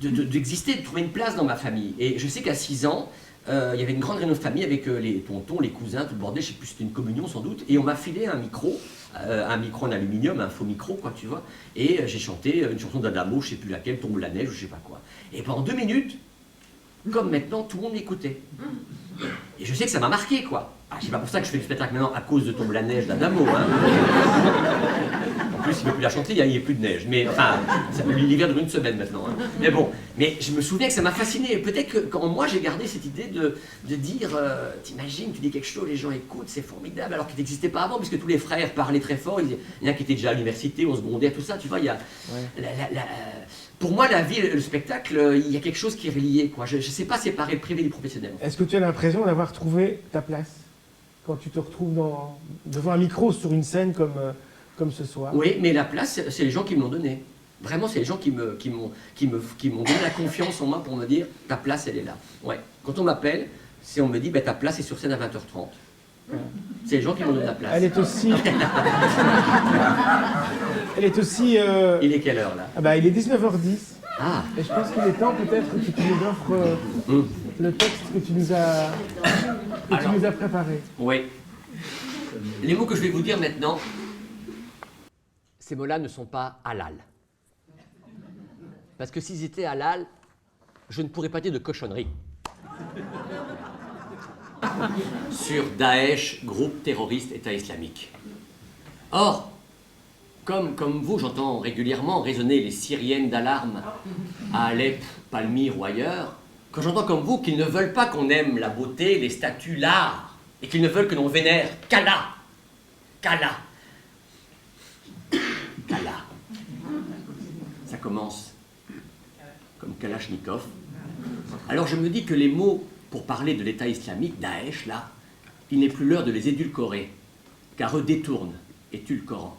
d'exister, de trouver une place dans ma famille. Et je sais qu'à 6 ans, il y avait une grande réunion de famille avec les tontons, les cousins, tout le bordel, je sais plus, c'était une communion sans doute. Et on m'a filé un micro en aluminium, un faux micro, quoi, tu vois. Et j'ai chanté une chanson d'Adamo, je sais plus laquelle, Tombe la neige, ou je sais pas quoi. Et pendant 2 minutes, comme maintenant, tout le monde m'écoutait. Et je sais que ça m'a marqué, quoi. Ah, c'est pas pour ça que je fais du spectacle maintenant à cause de Tombe la neige d'Adamo, hein. En plus, il ne peut plus la chanter, il n'y a plus de neige. Mais enfin, l'hiver dure 1 semaine maintenant. Hein. Mais bon, mais je me souviens que ça m'a fasciné. Peut-être que quand moi j'ai gardé cette idée de dire, t'imagines, tu dis quelque chose, les gens écoutent, c'est formidable, alors qu'il n'existait pas avant, puisque tous les frères parlaient très fort. Il y en a qui étaient déjà à l'université, au secondaire, tout ça. Tu vois, il y a pour moi, la vie, le spectacle, il y a quelque chose qui est relié, quoi. Je ne sais pas séparer le privé du professionnel. Est-ce que tu as l'impression d'avoir trouvé ta place quand tu te retrouves devant un micro sur une scène comme ce soir? Oui, mais la place, c'est les gens qui me l'ont donnée. Vraiment, c'est les gens qui m'ont donné la confiance en moi pour me dire ta place, elle est là. Ouais. Quand on m'appelle, on me dit ta place est sur scène à 20h30. C'est les gens qui m'ont donné la place. Elle est aussi. Il est quelle heure là? Ah bah, il est 19h10. Ah. Et je pense qu'il est temps peut-être que tu nous offres le texte que tu nous as préparé. Oui. Les mots que je vais vous dire maintenant, ces mots-là ne sont pas halal. Parce que s'ils étaient halal, je ne pourrais pas dire de cochonnerie. Sur Daesh, groupe terroriste État islamique. Or, comme vous, j'entends régulièrement résonner les sirènes d'alarme à Alep, Palmyre ou ailleurs, quand j'entends comme vous qu'ils ne veulent pas qu'on aime la beauté, les statues, l'art, et qu'ils ne veulent que l'on vénère qu'Allah. Qu'Allah. Qu'Allah. Ça commence comme Kalachnikov. Alors je me dis que les mots pour parler de l'État islamique, Daesh, là, il n'est plus l'heure de les édulcorer, car eux détournent et tuent le Coran.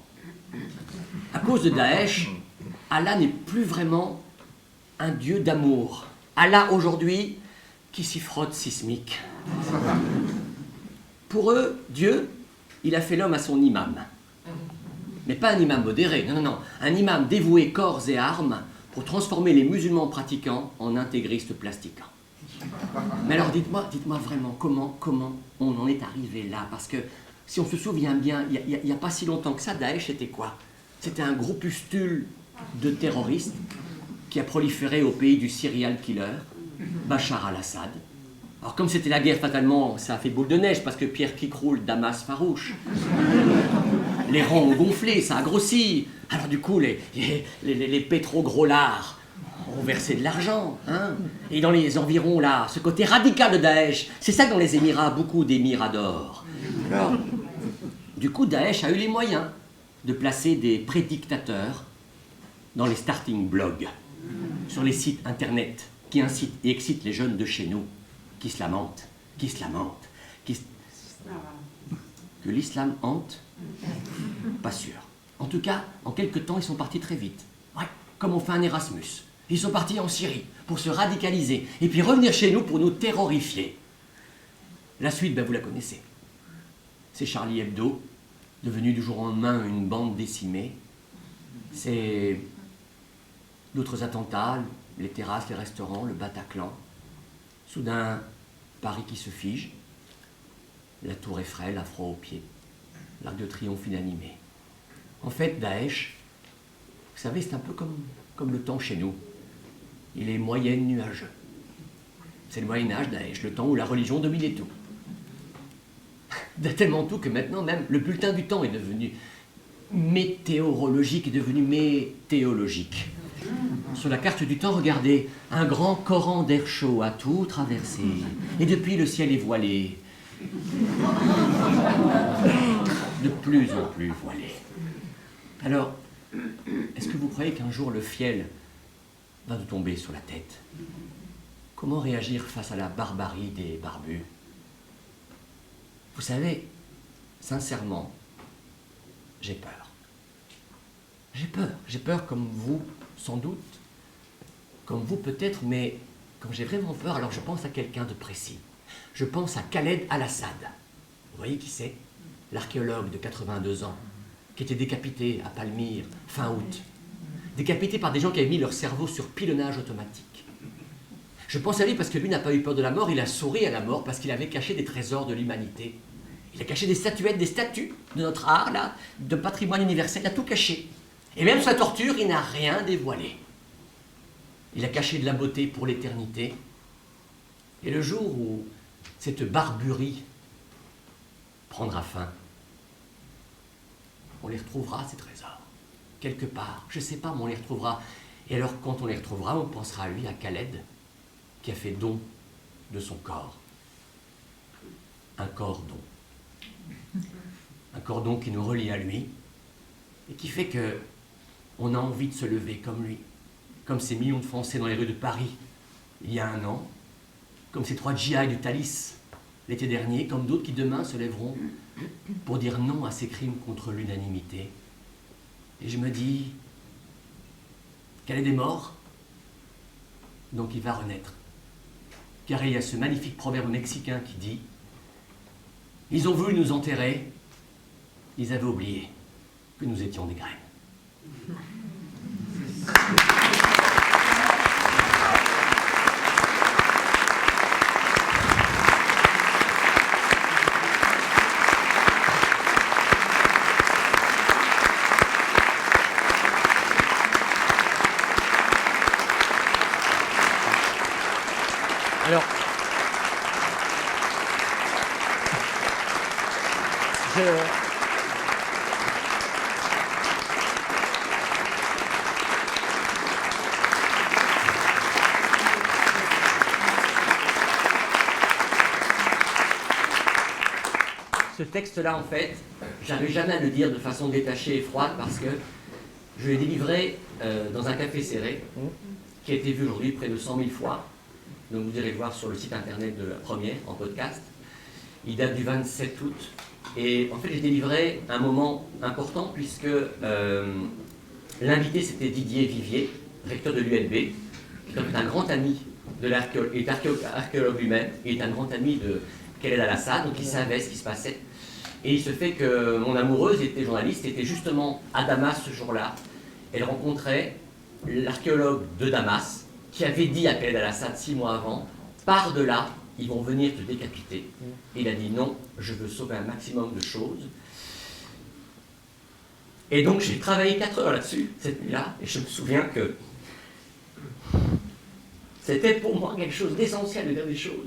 À cause de Daesh, Allah n'est plus vraiment un dieu d'amour. Allah, aujourd'hui, qui s'y frotte sismique. Pour eux, Dieu, il a fait l'homme à son imam. Mais pas un imam modéré, non. Un imam dévoué corps et armes pour transformer les musulmans pratiquants en intégristes plastiquants. Mais alors dites-moi vraiment comment on en est arrivé là, parce que si on se souvient bien, il n'y a pas si longtemps que ça, Daesh c'était quoi? C'était un groupuscule de terroristes qui a proliféré au pays du serial killer, Bachar al-Assad. Alors comme c'était la guerre, fatalement, ça a fait boule de neige, parce que pierre qui croule, Damas farouche. Les rangs ont gonflé, ça a grossi. Alors du coup, les pétro-groslards ont versé de l'argent, hein. Et dans les environs, là, ce côté radical de Daesh, c'est ça que dans les Émirats, beaucoup d'émirs adorent. Alors, du coup, Daesh a eu les moyens de placer des prédictateurs dans les starting blogs, sur les sites internet, qui incitent et excitent les jeunes de chez nous, qui se lamentent, que l'islam hante, pas sûr. En tout cas, en quelque temps, ils sont partis très vite. Ouais, comme on fait un Erasmus. Ils sont partis en Syrie pour se radicaliser et puis revenir chez nous pour nous terrorifier. La suite, vous la connaissez. C'est Charlie Hebdo, devenu du jour au lendemain une bande décimée. C'est d'autres attentats, les terrasses, les restaurants, le Bataclan. Soudain, Paris qui se fige, la tour Eiffel, à froid aux pieds, l'Arc de Triomphe inanimé. En fait, Daesh, vous savez, c'est un peu comme le temps chez nous. Il est moyen nuageux. C'est le Moyen-Âge, Daesh, le temps où la religion dominait tout. Tellement tout que maintenant, même, le bulletin du temps est devenu météorologique, est devenu météologique. Sur la carte du temps, regardez, un grand coran d'air chaud a tout traversé. Et depuis, le ciel est voilé. De plus en plus voilé. Alors, est-ce que vous croyez qu'un jour le fiel va nous tomber sur la tête? Comment réagir face à la barbarie des barbus? Vous savez, sincèrement, j'ai peur. J'ai peur comme vous, sans doute, comme vous peut-être, mais quand j'ai vraiment peur, alors je pense à quelqu'un de précis. Je pense à Khaled Al-Assad. Vous voyez qui c'est? L'archéologue de 82 ans, qui était décapité à Palmyre fin août. Décapité par des gens qui avaient mis leur cerveau sur pilonnage automatique. Je pense à lui parce que lui n'a pas eu peur de la mort, il a souri à la mort parce qu'il avait caché des trésors de l'humanité. Il a caché des statuettes, des statues de notre art, là, de patrimoine universel, il a tout caché. Et même sa torture, il n'a rien dévoilé. Il a caché de la beauté pour l'éternité. Et le jour où cette barbarie prendra fin, on les retrouvera, ces trésors, quelque part. Je ne sais pas, mais on les retrouvera. Et alors, quand on les retrouvera, on pensera à lui, à Khaled, qui a fait don de son corps. Un cordon. Un cordon qui nous relie à lui et qui fait que on a envie de se lever comme lui, comme ces millions de Français dans les rues de Paris il y a un an, comme ces 3 GI du Thalys l'été dernier, comme d'autres qui demain se lèveront pour dire non à ces crimes contre l'unanimité. Et je me dis, Khaled est mort, donc il va renaître. Car il y a ce magnifique proverbe mexicain qui dit « Ils ont voulu nous enterrer, ils avaient oublié que nous étions des graines. » Alors, Ce texte-là, en fait, j'arrive jamais à le dire de façon détachée et froide parce que je l'ai délivré dans un café serré qui a été vu aujourd'hui près de 100 000 fois. Donc vous irez le voir sur le site internet de la première en podcast. Il date du 27 août. Et en fait, j'ai délivré un moment important puisque l'invité c'était Didier Vivier, recteur de l'ULB, qui est un grand ami de l'archéologue, il est archéologue lui-même, il est un grand ami de Khaled Al-Assad, donc il savait ce qui se passait. Et il se fait que mon amoureuse était journaliste, était justement à Damas ce jour-là. Elle rencontrait l'archéologue de Damas, qui avait dit à Khaled Al-Assad 6 mois avant, par de là, ils vont venir te décapiter. Et il a dit non, je veux sauver un maximum de choses. Et donc j'ai travaillé 4 heures là-dessus, cette nuit-là, et je me souviens que c'était pour moi quelque chose d'essentiel de dire des choses,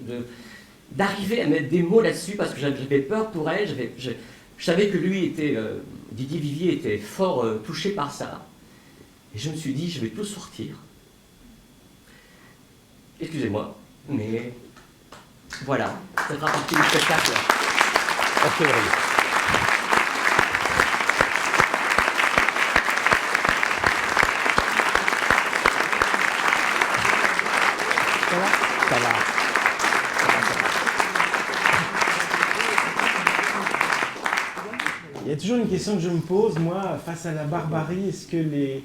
d'arriver à mettre des mots là-dessus, parce que j'avais peur pour elle, je savais que lui était, Didier Vivier était fort touché par ça. Et je me suis dit, je vais tout sortir. Excusez-moi, mais voilà, ça fera partie du spectacle. ok, Aurélie. Ça va. Il y a toujours une question que je me pose, moi, face à la barbarie, est-ce que les...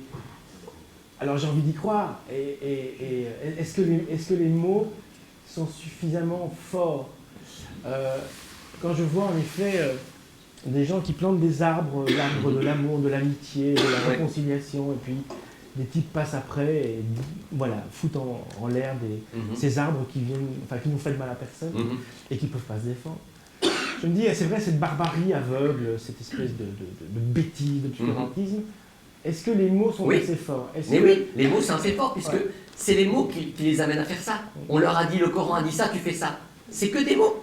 Alors j'ai envie d'y croire, est-ce que les mots sont suffisamment forts? Quand je vois en effet des gens qui plantent des arbres, l'arbre de l'amour, de l'amitié, de la réconciliation, et puis des types passent après et voilà, foutent en l'air ces arbres qui n'ont fait de mal à personne et qui ne peuvent pas se défendre. Je me dis, c'est vrai, cette barbarie aveugle, cette espèce de bêtise, d'obscurantisme, est-ce que les mots sont assez forts? Oui, les mots sont assez forts, puisque c'est les mots qui les amènent à faire ça. On leur a dit, le Coran a dit ça, tu fais ça. C'est que des mots.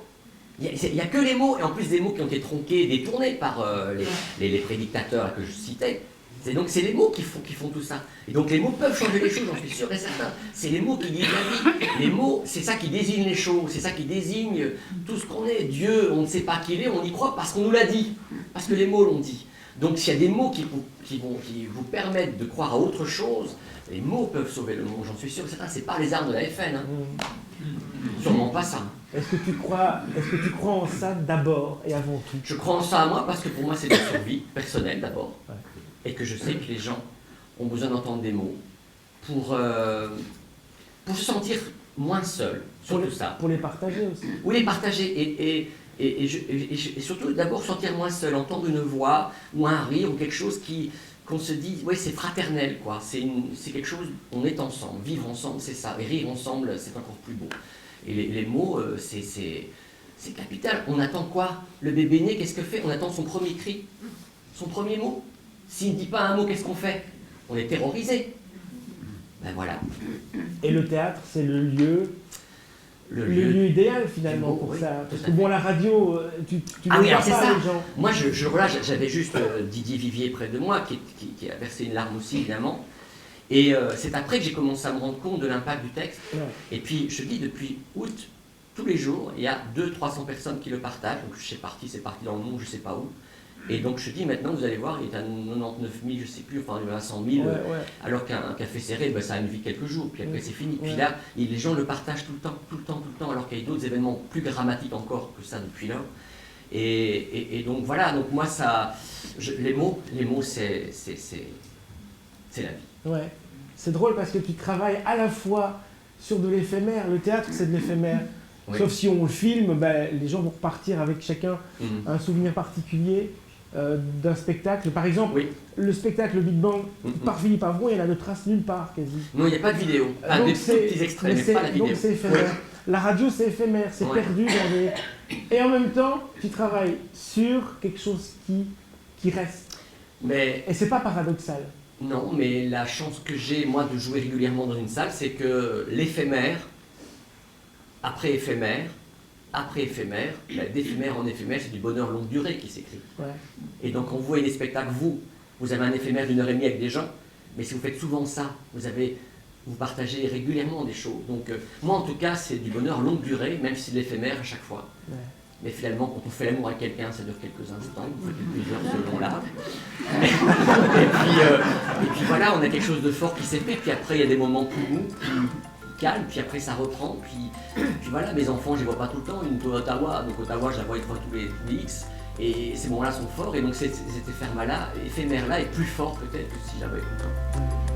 Il n'y a que les mots, et en plus des mots qui ont été tronqués, détournés par les prédicateurs que je citais. Donc c'est les mots qui font tout ça. Et donc les mots peuvent changer les choses, j'en suis sûr et certain. C'est les mots qui guident la vie. Les mots, c'est ça qui désigne les choses, c'est ça qui désigne tout ce qu'on est. Dieu, on ne sait pas qui il est, on y croit parce qu'on nous l'a dit, parce que les mots l'ont dit. Donc s'il y a des mots qui vous permettent de croire à autre chose, les mots peuvent sauver le monde, j'en suis sûr et certain. C'est pas les armes de la FN, hein. Sûrement pas ça. Est-ce que tu crois en ça d'abord et avant tout? Je crois en ça à moi parce que pour moi c'est de la survie personnelle d'abord. Ouais. Et que je sais que les gens ont besoin d'entendre des mots pour se sentir moins seul, surtout ça. Pour les partager aussi. Ou les partager et surtout d'abord sentir moins seul, entendre une voix ou un rire ou quelque chose qu'on se dit, ouais, c'est fraternel, quoi. C'est quelque chose, on est ensemble, vivre ensemble, c'est ça. Et rire ensemble, c'est encore plus beau. Et les mots, c'est capital. On attend quoi? Le bébé né, qu'est-ce que fait? On attend son premier cri, son premier mot. S'il ne dit pas un mot, qu'est-ce qu'on fait? On est terrorisé. Ben voilà. Et le théâtre, c'est le lieu idéal finalement pour ça. Parce que bon, la radio, tu ne vois pas les gens. Moi, j'avais juste Didier Vivier près de moi, qui a versé une larme aussi, évidemment. Et c'est après que j'ai commencé à me rendre compte de l'impact du texte. Ouais. Et puis, je dis, depuis août, tous les jours, il y a 200-300 personnes qui le partagent. Donc, c'est parti dans le monde, je ne sais pas où. Et donc, je dis, maintenant, vous allez voir, il est à 99 000, je ne sais plus, enfin, il est à 100 000. Ouais. Alors qu'un café serré, ben, ça a une vie quelques jours, puis après, c'est fini. Puis là, les gens le partagent tout le temps, alors qu'il y a d'autres événements plus dramatiques encore que ça depuis là. Et donc, voilà, donc moi, les mots, c'est la vie. Ouais. C'est drôle parce que tu travailles à la fois sur de l'éphémère. Le théâtre, c'est de l'éphémère. Oui. Sauf si on le filme, ben, les gens vont repartir avec chacun un souvenir particulier d'un spectacle. Par exemple, le spectacle Big Bang par Philippe Avron, il n'y en a de traces nulle part quasi. Non, il n'y a pas de vidéo. Des petits extraits, mais pas la vidéo. Donc c'est éphémère. Oui. La radio, c'est éphémère, c'est perdu dans des... Et en même temps, tu travailles sur quelque chose qui reste. Et c'est pas paradoxal. Non, mais la chance que j'ai, moi, de jouer régulièrement dans une salle, c'est que l'éphémère, après éphémère, d'éphémère en éphémère, c'est du bonheur longue durée qui s'écrit. Ouais. Et donc, quand vous voyez des spectacles, vous avez un éphémère d'1h30 avec des gens, mais si vous faites souvent ça, vous partagez régulièrement des choses. Donc, moi, en tout cas, c'est du bonheur longue durée, même si c'est de l'éphémère à chaque fois. Ouais. Mais finalement, quand on fait l'amour à quelqu'un, ça dure quelques instants, vous faites plusieurs selon l'âge. Et puis voilà, on a quelque chose de fort qui s'est fait, puis après, il y a des moments plus mous, plus calmes, puis après, ça reprend, puis voilà, mes enfants, je les vois pas tout le temps, une à Ottawa, donc Ottawa, je la vois une fois tous les X, et ces moments-là sont forts, et donc cet éphémère-là est plus fort peut-être que si j'avais tout le temps.